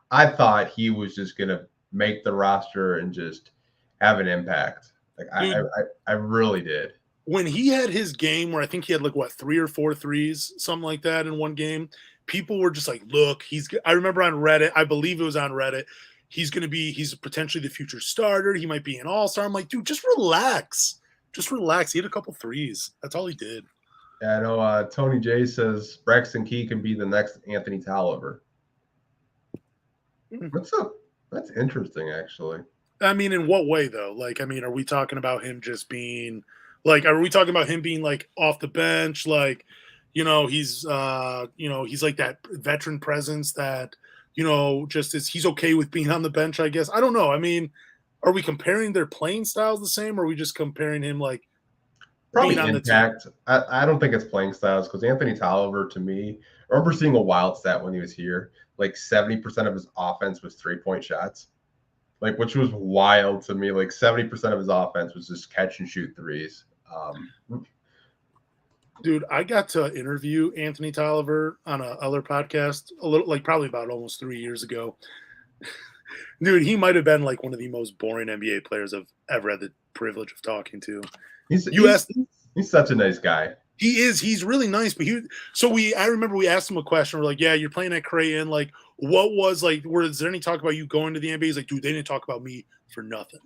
I thought he was just gonna make the roster and just have an impact. Like, dude, I really did. When he had his game where I think he had 3 or 4 threes, something like that in one game, people were just like, look, I remember on Reddit, I believe it was on Reddit, he's potentially the future starter. He might be an all-star. I'm like, dude, just relax. Just relax. He had a couple threes. That's all he did. Yeah, I know. Tony J says Braxton Key can be the next Anthony Tolliver. That's interesting, actually. I mean, in what way, though? Are we talking about him just being are we talking about him being off the bench? He's he's like that veteran presence that, just he's okay with being on the bench, I guess. I don't know. I mean, are we comparing their playing styles the same, or are we just comparing him Probably on impact. I don't think it's playing styles because Anthony Tolliver, to me, I remember seeing a wild stat when he was here. Like 70% of his offense was 3-point shots, like which was wild to me. Like 70% of his offense was just catch and shoot threes. Dude, I got to interview Anthony Tolliver on a other podcast a little, like probably about almost 3 years ago. Dude, he might have been like one of the most boring NBA players I've ever had the privilege of talking to. He's such a nice guy. He is. He's really nice. But I remember we asked him a question. We're like, yeah, you're playing at Creighton. Like, what was like, was there any talk about you going to the NBA? He's like, dude, they didn't talk about me for nothing.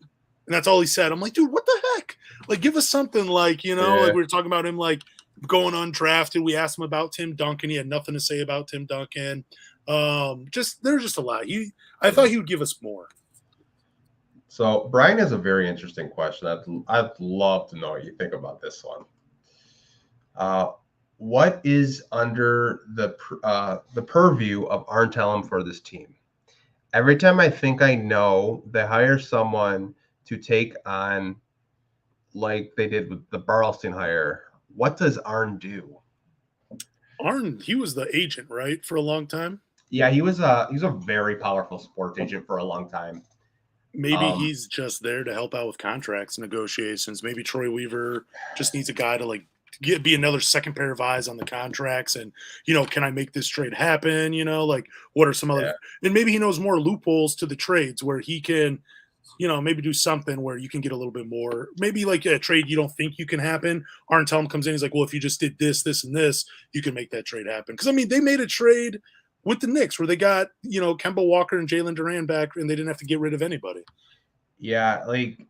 And that's all he said. I'm like, dude, what the heck? Like, give us something like, like we were talking about him like going undrafted. We asked him about Tim Duncan. He had nothing to say about Tim Duncan. There's just a lot. I thought he would give us more. So Brian has a very interesting question. I'd love to know what you think about this one. What is under the purview of Arn Tellem for this team? Every time I think I know, they hire someone to take on, like they did with the Barlstein hire. What does Arn do? Arn, he was the agent, right, for a long time? Yeah, he was a very powerful sports agent for a long time. Maybe he's just there to help out with contracts negotiations. Maybe Troy Weaver just needs a guy to like be another second pair of eyes on the contracts. And, can I make this trade happen? Like what are some other, and maybe he knows more loopholes to the trades where he can, maybe do something where you can get a little bit more, maybe like a trade you don't think you can happen. Arn Tellem comes in. He's like, well, if you just did this, this, and this, you can make that trade happen. Cause they made a trade with the Knicks where they got, Kemba Walker and Jalen Duran back and they didn't have to get rid of anybody. Yeah. Like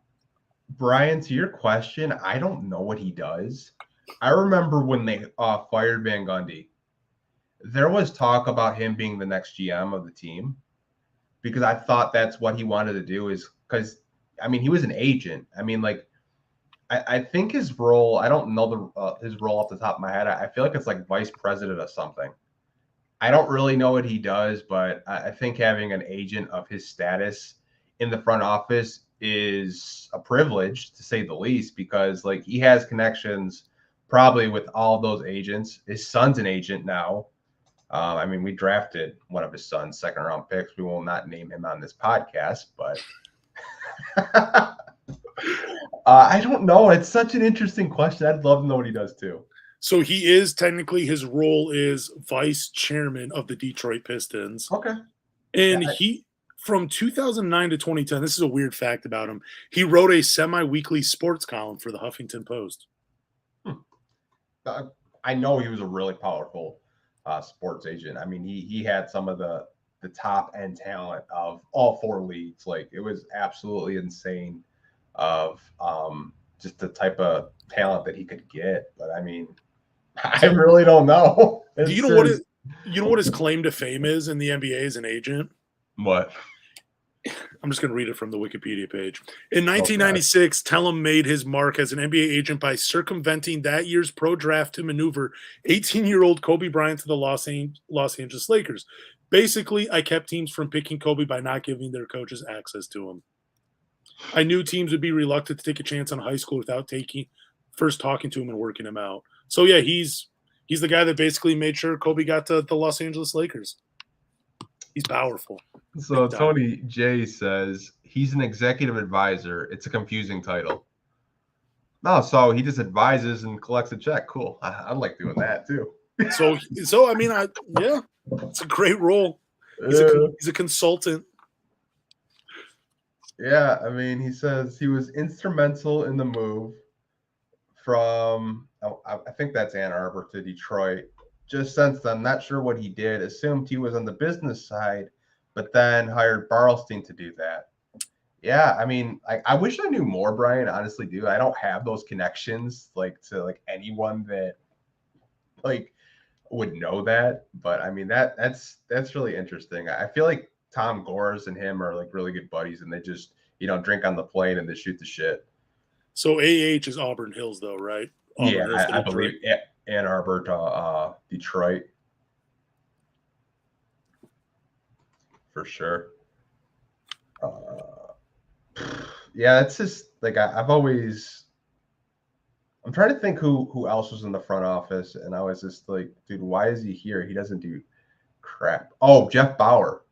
Brian, to your question, I don't know what he does. I remember when they fired Van Gundy, there was talk about him being the next GM of the team because I thought that's what he wanted to do is because, he was an agent. I think his role, I don't know his role off the top of my head. I feel like it's like vice president of something. I don't really know what he does, but I think having an agent of his status in the front office is a privilege, to say the least, because like he has connections probably with all of those agents. His son's an agent now. We drafted one of his son's second-round picks. We will not name him on this podcast, but I don't know. It's such an interesting question. I'd love to know what he does too. So he is technically, his role is vice chairman of the Detroit Pistons. Okay. And he, from 2009 to 2010, this is a weird fact about him. He wrote a semi-weekly sports column for the Huffington Post. I know he was a really powerful sports agent. He had some of the top end talent of all four leagues. Like it was absolutely insane of just the type of talent that he could get. But I really don't know. Do you know what his claim to fame is in the NBA as an agent? What? I'm just going to read it from the Wikipedia page. In 1996, Tellem made his mark as an NBA agent by circumventing that year's pro draft to maneuver 18-year-old Kobe Bryant to the Los Angeles Lakers. Basically, I kept teams from picking Kobe by not giving their coaches access to him. I knew teams would be reluctant to take a chance on high school without first talking to him and working him out. So yeah, he's the guy that basically made sure Kobe got to the Los Angeles Lakers. He's powerful. So Tony J says he's an executive advisor. It's a confusing title. No, so he just advises and collects a check. Cool. I like doing that too. So yeah, it's a great role. He's a consultant. Yeah, he says he was instrumental in the move from, I think that's Ann Arbor to Detroit. Just since then, not sure what he did. Assumed he was on the business side, but then hired Barlstein to do that. Yeah, I wish I knew more, Brian. Honestly, do I don't have those connections to anyone that would know that. But that's really interesting. I feel like Tom Gores and him are really good buddies, and they just drink on the plane and they shoot the shit. So AH is Auburn Hills, though, right? I believe Ann Arbor to Detroit. For sure. Yeah, it's just I've always I'm trying to think who else was in the front office, and I was just like, dude, why is he here? He doesn't do crap. Oh, Jeff Bauer.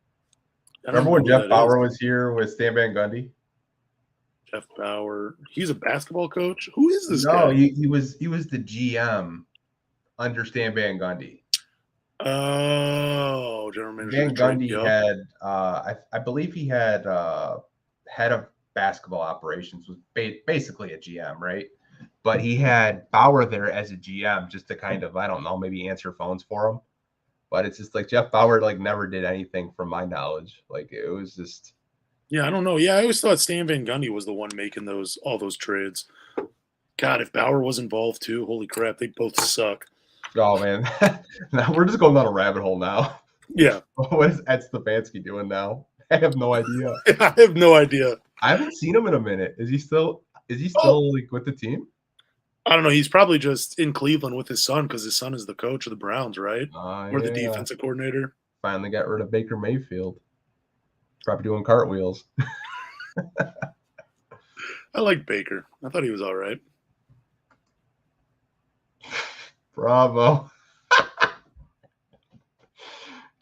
I don't Remember know when who Jeff that is. Bauer was here with Stan Van Gundy? Jeff Bauer. He's a basketball coach. Who is this No, guy? he was the GM under Stan Van Gundy. Oh, general manager. Van Detroit. Gundy Yep. had, I believe he had head of basketball operations, was basically a GM, right? But he had Bauer there as a GM just to kind of, I don't know, maybe answer phones for him. But it's just like Jeff Bauer like never did anything from my knowledge. Like it was just. Yeah, I don't know. Yeah, I always thought Stan Van Gundy was the one making all those trades. God, if Bauer was involved too, holy crap, they both suck. Oh man, now we're just going down a rabbit hole now. Yeah. What is Ed Stefanski doing now? I have no idea. I have no idea. I haven't seen him in a minute. Is he still like with the team? I don't know. He's probably just in Cleveland with his son because his son is the coach of the Browns, right? Or the defensive coordinator. Finally got rid of Baker Mayfield. Probably doing cartwheels. I like Baker. I thought he was all right. Bravo.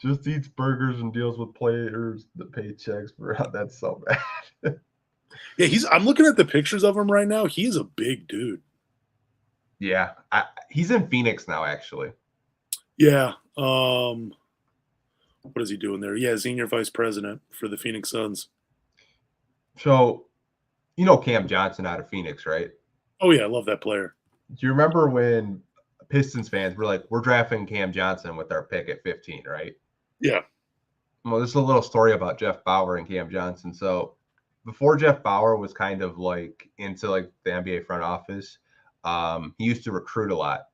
Just eats burgers and deals with players that pay checks for that's so bad. Yeah, I'm looking at the pictures of him right now. He's a big dude. Yeah, he's in Phoenix now, actually. Yeah. What is he doing there? Yeah, senior vice president for the Phoenix Suns. So, you know Cam Johnson out of Phoenix, right? Oh, yeah, I love that player. Do you remember when Pistons fans were like, we're drafting Cam Johnson with our pick at 15, right? Yeah. Well, this is a little story about Jeff Bauer and Cam Johnson. So, before Jeff Bauer was kind of like into like the NBA front office, he used to recruit a lot.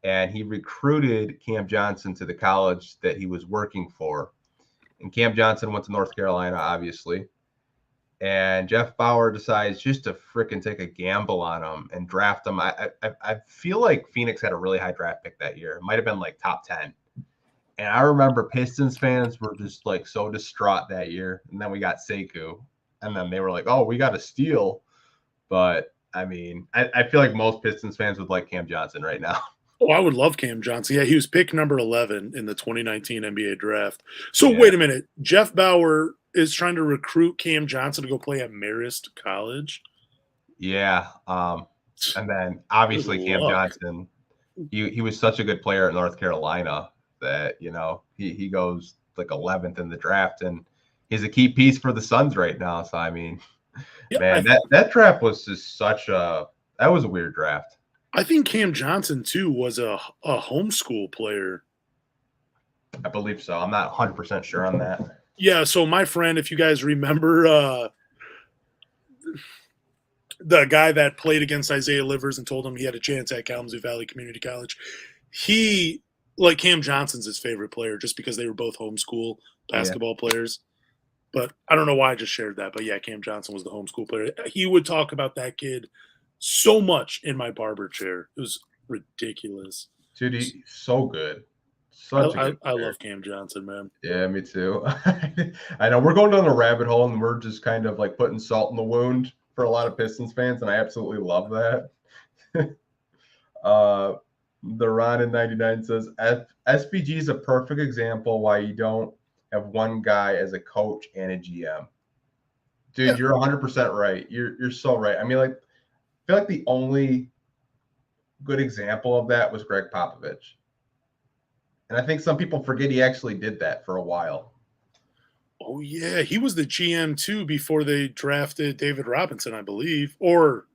And he recruited Cam Johnson to the college that he was working for. And Cam Johnson went to North Carolina, obviously. And Jeff Bauer decides just to freaking take a gamble on him and draft him. I feel like Phoenix had a really high draft pick that year. It might have been like top 10. And I remember Pistons fans were just like so distraught that year. And then we got Sekou. And then they were like, oh, we got a steal. But I mean, I feel like most Pistons fans would like Cam Johnson right now. Oh, I would love Cam Johnson. Yeah, he was pick number 11 in the 2019 NBA draft. So wait a minute. Jeff Bauer is trying to recruit Cam Johnson to go play at Marist College? Yeah. And then obviously Cam Johnson, he was such a good player at North Carolina that, you know, he goes like 11th in the draft, and he's a key piece for the Suns right now. So, I mean, man, that draft was just that was a weird draft. I think Cam Johnson, too, was a homeschool player. I believe so. I'm not 100% sure on that. Yeah, so my friend, if you guys remember, the guy that played against Isaiah Livers and told him he had a chance at Kalamazoo Valley Community College, he, like Cam Johnson's his favorite player just because they were both homeschool basketball players. But I don't know why I just shared that. But, yeah, Cam Johnson was the homeschool player. He would talk about that kid so much in my barber chair. It was ridiculous. Dude, he's so good. I love Cam Johnson, man. Yeah, me too. I know we're going down a rabbit hole, and we're just kind of like putting salt in the wound for a lot of Pistons fans, and I absolutely love that. The Ron in 99 says SPG is a perfect example why you don't have one guy as a coach and a GM. Dude, you're 100% right. You're so right. I mean, like, I feel like the only good example of that was Greg Popovich. And I think some people forget he actually did that for a while. Oh, yeah. He was the GM, too, before they drafted David Robinson, I believe. Or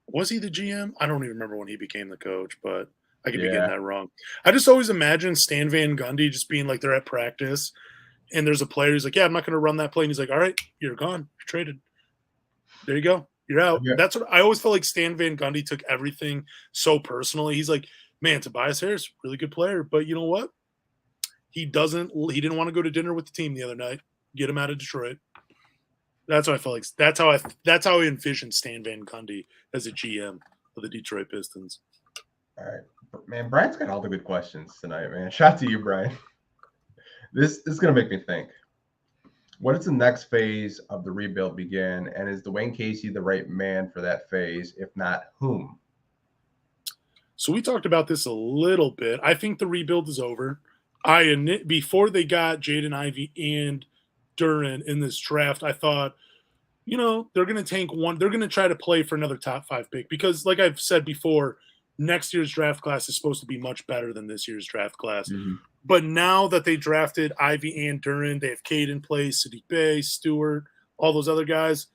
was he the GM? I don't even remember when he became the coach, but I could be getting that wrong. I just always imagine Stan Van Gundy just being like they're at practice, and there's a player who's like, yeah, I'm not going to run that play. And he's like, all right, you're gone. You're traded. There you go. You're out. Yeah. That's what I always felt like. Stan Van Gundy took everything so personally. He's like, man, Tobias Harris, really good player, but you know what? He didn't want to go to dinner with the team the other night. Get him out of Detroit. That's what I felt like. That's how I envisioned Stan Van Gundy as a GM of the Detroit Pistons. All right, man. Brian's got all the good questions tonight, man. Shout out to you, Brian. This is gonna make me think. What does the next phase of the rebuild begin? And is Dwayne Casey the right man for that phase? If not, whom? So we talked about this a little bit. I think the rebuild is over. Before they got Jaden Ivey and Duran in this draft, I thought, they're going to tank one. They're going to try to play for another top 5 pick because, like I've said before, next year's draft class is supposed to be much better than this year's draft class. Mm-hmm. But now that they drafted Ivy and Duran, they have Cade in place, Saddiq Bey, Stewart, all those other guys.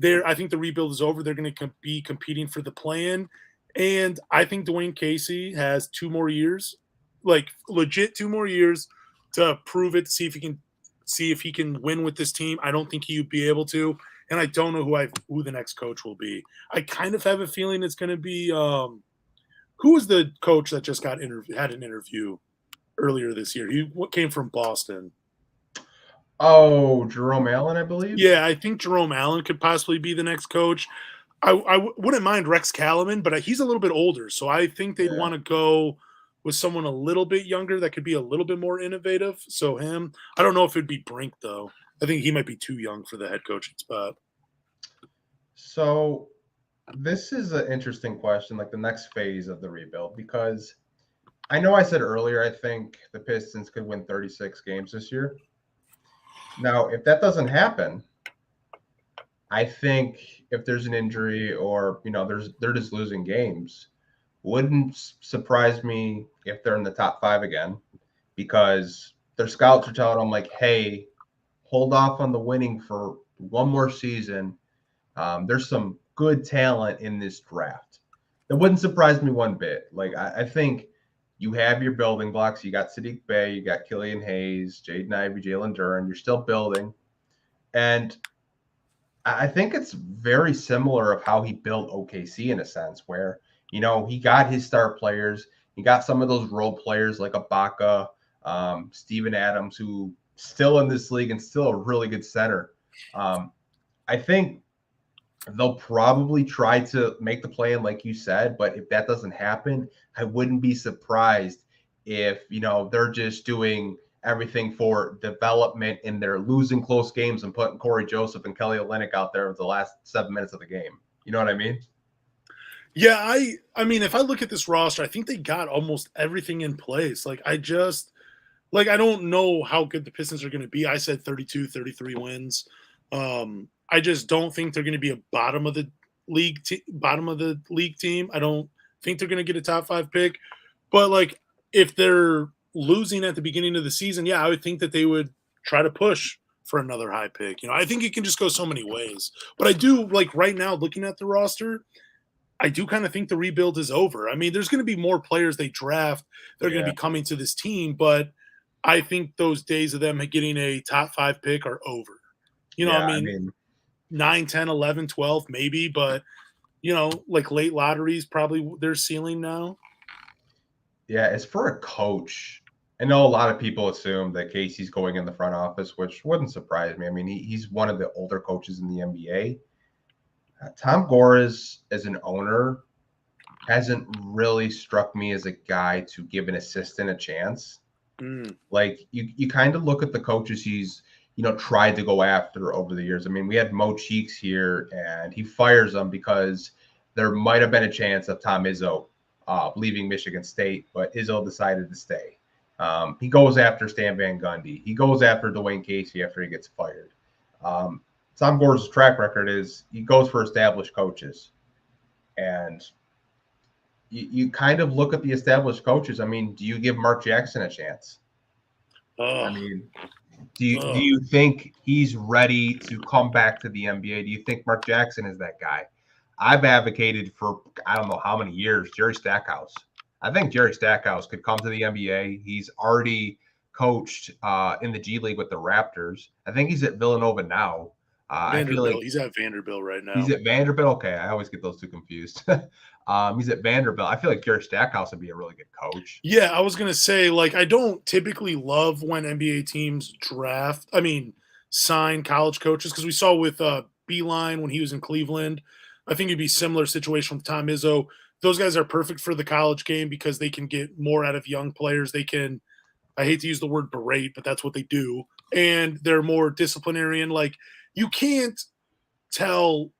I think the rebuild is over. They're going to be competing for the play-in. And I think Dwayne Casey has 2 more years, like legit 2 more years to prove it, to see if he can win with this team. I don't think he would be able to. And I don't know who the next coach will be. I kind of have a feeling it's going to be who was the coach that just had an interview earlier this year? He came from Boston. Oh, Jerome Allen, I believe. Yeah, I think Jerome Allen could possibly be the next coach. I wouldn't mind Rex Kalaman, but he's a little bit older, so I think they'd want to go with someone a little bit younger that could be a little bit more innovative. So him, I don't know if it'd be Brink though. I think he might be too young for the head coaching spot. So this is an interesting question, like the next phase of the rebuild, because I know I said earlier I think the Pistons could win 36 games this year. Now, if that doesn't happen, I think if there's an injury or, they're just losing games, wouldn't surprise me if they're in the top 5 again, because their scouts are telling them like, hey, hold off on the winning for one more season. There's some good talent in this draft. It wouldn't surprise me one bit. Like, I think you have your building blocks. You got Saddiq Bey, you got Killian Hayes, Jaden Ivey, Jalen Duran. You're still building. And I think it's very similar of how he built OKC in a sense where, he got his star players. He got some of those role players like Ibaka, Steven Adams, who still in this league and still a really good center. I think they'll probably try to make the play in, like you said, but if that doesn't happen, I wouldn't be surprised if, they're just doing everything for development and they're losing close games and putting Corey Joseph and Kelly Olynyk out there with the last 7 minutes of the game. You know what I mean? Yeah, I mean, if I look at this roster, I think they got almost everything in place. I don't know how good the Pistons are going to be. I said 32, 33 wins. I just don't think they're going to be a bottom of the league team. I don't think they're going to get a top 5 pick. But if they're losing at the beginning of the season, I would think that they would try to push for another high pick. I think it can just go so many ways. But I do right now looking at the roster, I do kind of think the rebuild is over. I mean, there's going to be more players they draft. They're going to be coming to this team, but I think those days of them getting a top 5 pick are over. I mean 9, 10, 11, 12, maybe, but late lotteries, probably their ceiling now. Yeah. As for a coach, I know a lot of people assume that Casey's going in the front office, which wouldn't surprise me. I mean, he's one of the older coaches in the NBA. Tom Gores, as an owner, hasn't really struck me as a guy to give an assistant a chance. You kind of look at the coaches he's, tried to go after over the years. I mean, we had Mo Cheeks here, and he fires them because there might have been a chance of Tom Izzo leaving Michigan State, but Izzo decided to stay. He goes after Stan Van Gundy. He goes after Dwayne Casey after he gets fired. Tom Gores' track record is he goes for established coaches. And you kind of look at the established coaches. I mean, do you give Mark Jackson a chance? I mean, do you think he's ready to come back to the NBA? Do you think Mark Jackson is that guy? I've advocated for I don't know how many years, Jerry Stackhouse. I think Jerry Stackhouse could come to the NBA. He's already coached in the G League with the Raptors. I think he's at Villanova now. I feel like he's at Vanderbilt right now. He's at Vanderbilt? Okay, I always get those two confused. He's at Vanderbilt. I feel like Jerry Stackhouse would be a really good coach. Yeah, I was going to say, I don't typically love when NBA teams sign college coaches, because we saw with Beeline when he was in Cleveland. I think it'd be a similar situation with Tom Izzo. Those guys are perfect for the college game because they can get more out of young players. They can, I hate to use the word berate, but that's what they do. and they're more disciplinarian. Like, you can't tell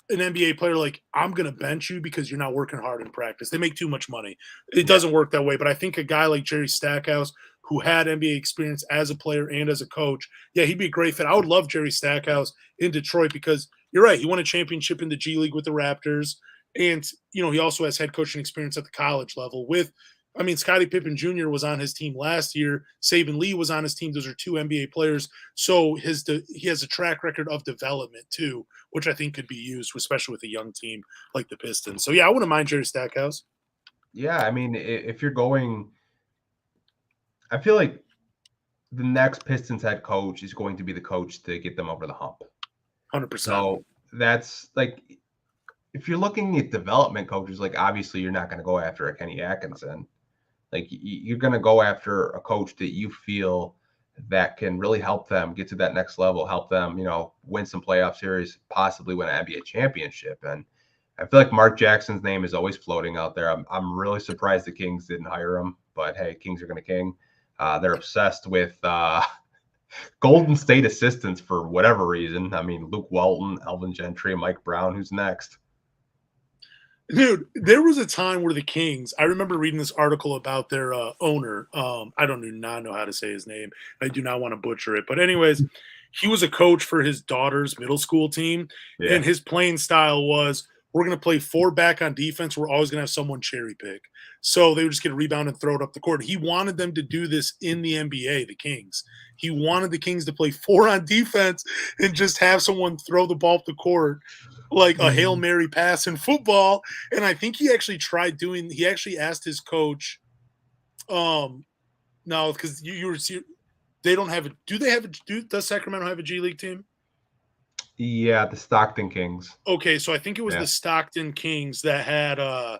an NBA player, like, I'm going to bench you because you're not working hard in practice. They make too much money. It doesn't work that way. But I think a guy like Jerry Stackhouse, who had NBA experience as a player and as a coach, yeah, he'd be a great fit. I would love Jerry Stackhouse in Detroit because you're right. He won a championship in the G League with the Raptors. And, he also has head coaching experience at the college level Scottie Pippen Jr. was on his team last year. Saban Lee was on his team. Those are two NBA players. So he has a track record of development too, which I think could be used, especially with a young team like the Pistons. So, yeah, I wouldn't mind Jerry Stackhouse. Yeah, I mean, if you're going – I feel like the next Pistons head coach is going to be the coach to get them over the hump. 100%. So that's like – if you're looking at development coaches, like obviously you're not going to go after a Kenny Atkinson. Like you're going to go after a coach that you feel that can really help them get to that next level, help them, win some playoff series, possibly win an NBA championship. And I feel like Mark Jackson's name is always floating out there. I'm really surprised the Kings didn't hire him, but hey, Kings are going to king. They're obsessed with Golden State assistants for whatever reason. I mean, Luke Walton, Elvin Gentry, Mike Brown, who's next? Dude, there was a time where the Kings, I remember reading this article about their owner. I do not know how to say his name. I do not want to butcher it. But anyways, he was a coach for his daughter's middle school team. Yeah. And his playing style was, we're going to play 4 back on defense. We're always going to have someone cherry pick. So they would just get a rebound and throw it up the court. He wanted them to do this in the NBA, the Kings. He wanted the Kings to play 4 on defense and just have someone throw the ball up the court like a Hail Mary pass in football. And I think he actually he actually asked his coach, no, because they don't have does Sacramento have a G League team? Yeah, the Stockton Kings. Okay, so I think it was the Stockton Kings that had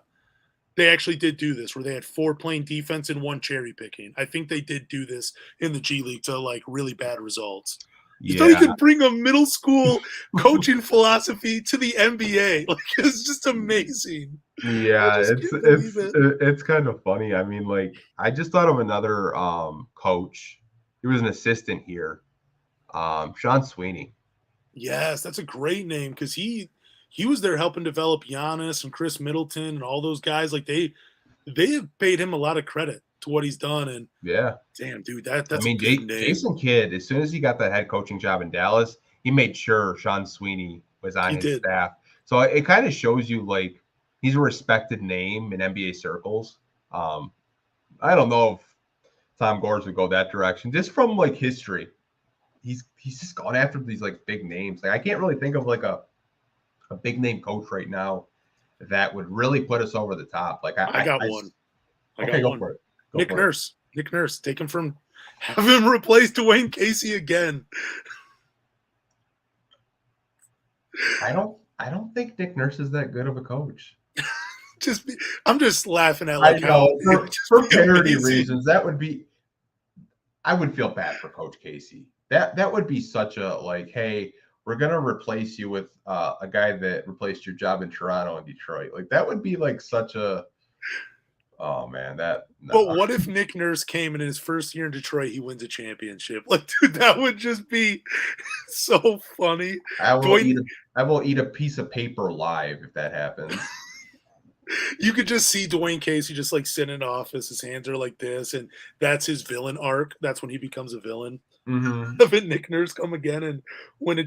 they actually did do this where they had 4 playing defense and 1 cherry picking. I think they did do this in the G League to like really bad results. You thought you could bring a middle school coaching philosophy to the NBA. Like, it's just amazing. Yeah, it's kind of funny. I mean, like, I just thought of another coach. He was an assistant here, Sean Sweeney. Yes, that's a great name because he was there helping develop Giannis and Chris Middleton and all those guys. Like, they have paid him a lot of credit to what he's done. And damn, dude, that's a good name. Jason Kidd, as soon as he got that head coaching job in Dallas, he made sure Sean Sweeney was on his staff. So it kind of shows you, like, he's a respected name in NBA circles. I don't know if Tom Gores would go that direction, just from like history. He's just gone after these like big names. Like, I can't really think of like a big name coach right now that would really put us over the top. Like I got one. Go for it. Nick Nurse. Take him have him replace Dwayne Casey again. I don't think Nick Nurse is that good of a coach. I'm just laughing at like how for parody reasons, that would be, I would feel bad for Coach Casey. That would be such a like, hey, we're gonna replace you with a guy that replaced your job in Toronto and Detroit. Like, that would be like such a, oh man, that. No. But what if Nick Nurse came and in his first year in Detroit, he wins a championship? Like, dude, that would just be so funny. I will eat a piece of paper live if that happens. You could just see Dwayne Casey just like sitting in office. His hands are like this, and that's his villain arc. That's when he becomes a villain. Mm-hmm. Have Nick Nurse come again and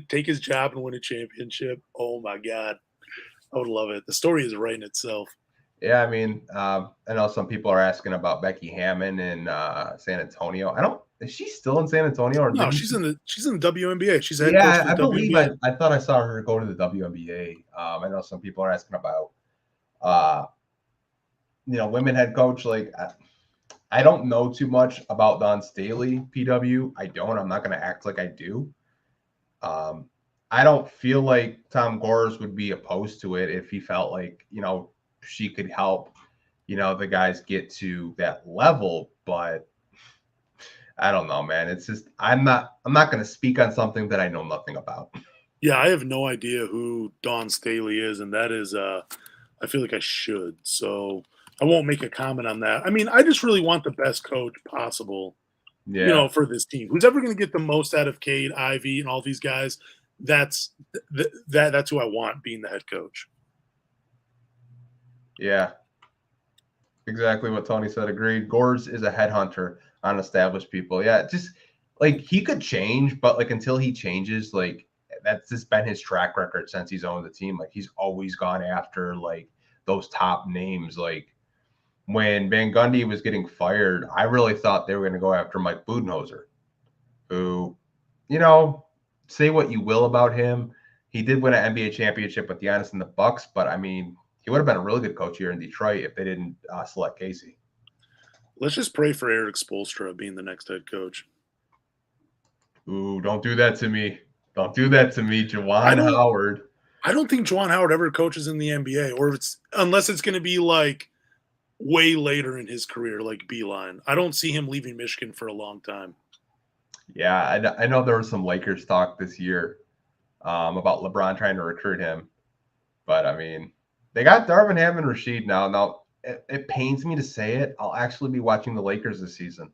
take his job and win a championship. Oh my God, I would love it. The story is writing itself. Yeah, I mean, I know some people are asking about Becky Hammond in San Antonio. Is she still in San Antonio? Or no, she's in the WNBA. She's head coach for the I believe WNBA. I thought I saw her go to the WNBA. I know some people are asking about, women head coach. Like, I don't know too much about Dawn Staley, PW. I'm not going to act like I do. I don't feel like Tom Gores would be opposed to it if he felt like, she could help, the guys get to that level. But I don't know, man. It's just, I'm not going to speak on something that I know nothing about. Yeah, I have no idea who Dawn Staley is. And that is, I feel like I should. So I won't make a comment on that. I mean, I just really want the best coach possible Yeah. for this team. Who's ever going to get the most out of Cade, Ivy, and all these guys? That's who I want being the head coach. Yeah. Exactly what Tony said. Agreed. Gores is a headhunter on established people. Yeah, just like he could change, but like until he changes, like that's just been his track record since he's owned the team. Like he's always gone after like those top names. Like when Van Gundy was getting fired, I really thought they were going to go after Mike Budenholzer, who, say what you will about him. He did win an NBA championship with Giannis and the Bucks, but I mean, he would have been a really good coach here in Detroit if they didn't select Casey. Let's just pray for Eric Spoelstra being the next head coach. Ooh, don't do that to me. Don't do that to me, Juwan Howard. I don't think Juwan Howard ever coaches in the NBA, or unless it's going to be like way later in his career, like Beeline. I don't see him leaving Michigan for a long time. Yeah, I know there was some Lakers talk this year about LeBron trying to recruit him. But, I mean, they got Darvin Ham and Rasheed now. Now, it pains me to say it. I'll actually be watching the Lakers this season.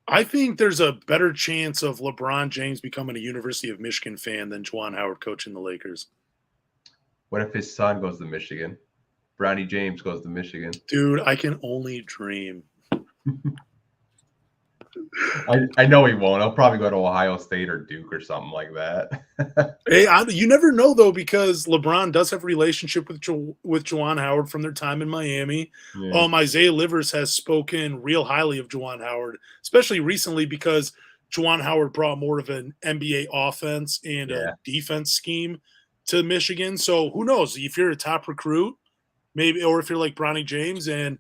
I think there's a better chance of LeBron James becoming a University of Michigan fan than Juwan Howard coaching the Lakers. What if his son goes to Michigan? Bronny James goes to Michigan. Dude, I can only dream. I know he won't. He'll probably go to Ohio State or Duke or something like that. Hey, you never know, though, because LeBron does have a relationship with Juwan Howard from their time in Miami. Yeah. Isaiah Livers has spoken real highly of Juwan Howard, especially recently because Juwan Howard brought more of an NBA offense and a defense scheme to Michigan. So who knows? If you're a top recruit, maybe, or if you're like Bronny James and,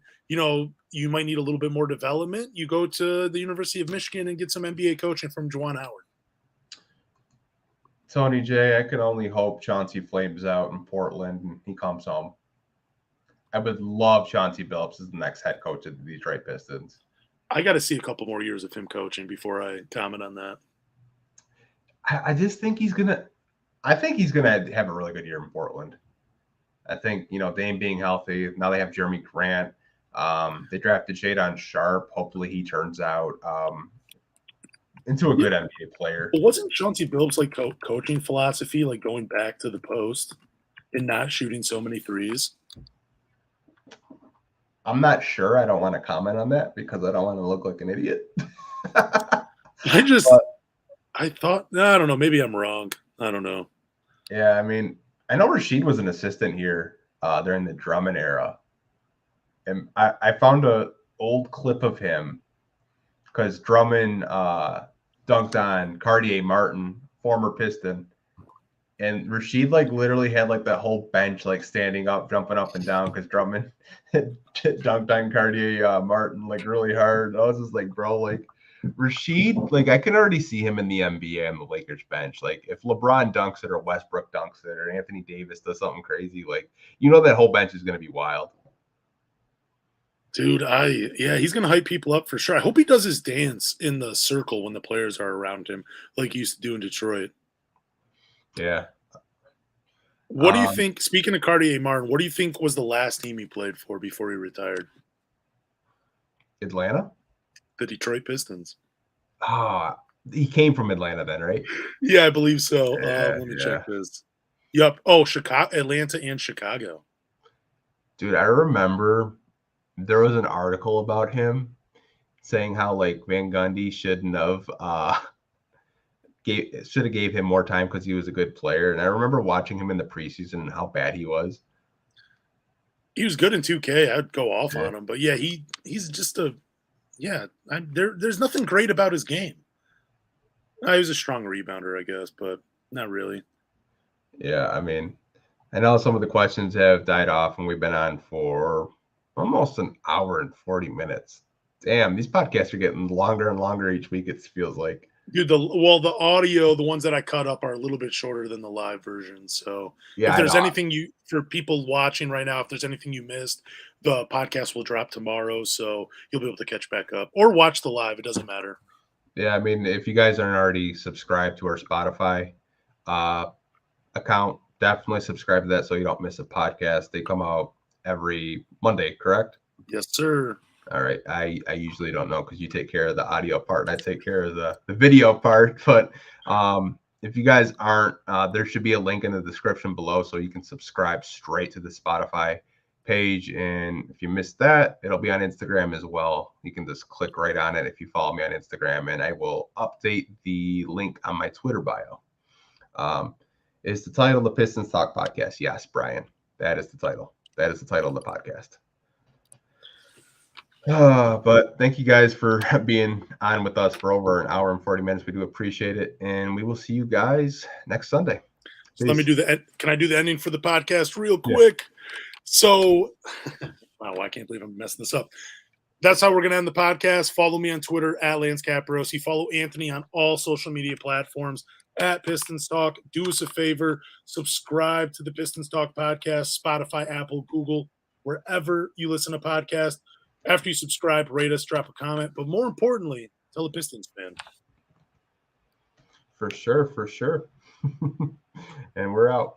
you might need a little bit more development, you go to the University of Michigan and get some NBA coaching from Juwan Howard. Tony J, I can only hope Chauncey flames out in Portland and he comes home. I would love Chauncey Billups as the next head coach of the Detroit Pistons. I got to see a couple more years of him coaching before I comment on that. I just think he's gonna have a really good year in Portland. I think, Dame being healthy, now they have Jeremy Grant. They drafted Shadon Sharp. Hopefully he turns out into a good NBA player. But wasn't Chauncey Billups like coaching philosophy, like going back to the post and not shooting so many threes? I'm not sure. I don't want to comment on that because I don't want to look like an idiot. I don't know. Maybe I'm wrong. I don't know. Yeah, I mean, I know Rasheed was an assistant here during the Drummond era. And I found an old clip of him because Drummond dunked on Cartier Martin, former Piston. And Rasheed literally had that whole bench standing up, jumping up and down because Drummond dunked on Cartier Martin really hard. I was just bro, Rasheed, I can already see him in the NBA on the Lakers bench. If LeBron dunks it or Westbrook dunks it or Anthony Davis does something crazy, that whole bench is going to be wild. Dude, he's going to hype people up for sure. I hope he does his dance in the circle when the players are around him like he used to do in Detroit. Yeah. What do you think, speaking of Cartier Martin, what do you think was the last team he played for before he retired? Atlanta? The Detroit Pistons. He came from Atlanta then, right? Yeah, I believe so. Let me check this. Yep. Oh, Atlanta and Chicago. Dude, I remember there was an article about him saying how Van Gundy shouldn't have gave him more time because he was a good player. And I remember watching him in the preseason and how bad he was. He was good in 2K. I'd go off on him, but he's just there's nothing great about his game. He was a strong rebounder, I guess, but not really. Yeah, I mean, I know some of the questions have died off, and we've been on for almost an hour and 40 minutes. Damn, these podcasts are getting longer and longer each week, it feels like. Dude, the audio, the ones that I cut up are a little bit shorter than the live version. So if there's anything for people watching right now, if there's anything you missed, the podcast will drop tomorrow. So you'll be able to catch back up or watch the live. It doesn't matter. Yeah, I mean, if you guys aren't already subscribed to our Spotify account, definitely subscribe to that so you don't miss a podcast. They come out every Monday, correct? Yes, sir. All right. I usually don't know because you take care of the audio part and I take care of the video part. But if you guys aren't, there should be a link in the description below so you can subscribe straight to the Spotify page. And if you missed that, it'll be on Instagram as well. You can just click right on it if you follow me on Instagram, and I will update the link on my Twitter bio. Is the title the Pistons Talk Podcast? Yes, Brian. That is the title. That is the title of the podcast. But thank you guys for being on with us for over an hour and 40 minutes. We do appreciate it. And we will see you guys next Sunday. So let me do can I do the ending for the podcast real quick? Yeah. So, wow, I can't believe I'm messing this up. That's how we're going to end the podcast. Follow me on Twitter at Lance Caparosi. Follow Anthony on all social media platforms at Pistons Talk. Do us a favor. Subscribe to the Pistons Talk podcast, Spotify, Apple, Google, wherever you listen to podcasts. After you subscribe, rate us, drop a comment. But more importantly, tell a Pistons fan. For sure. And we're out.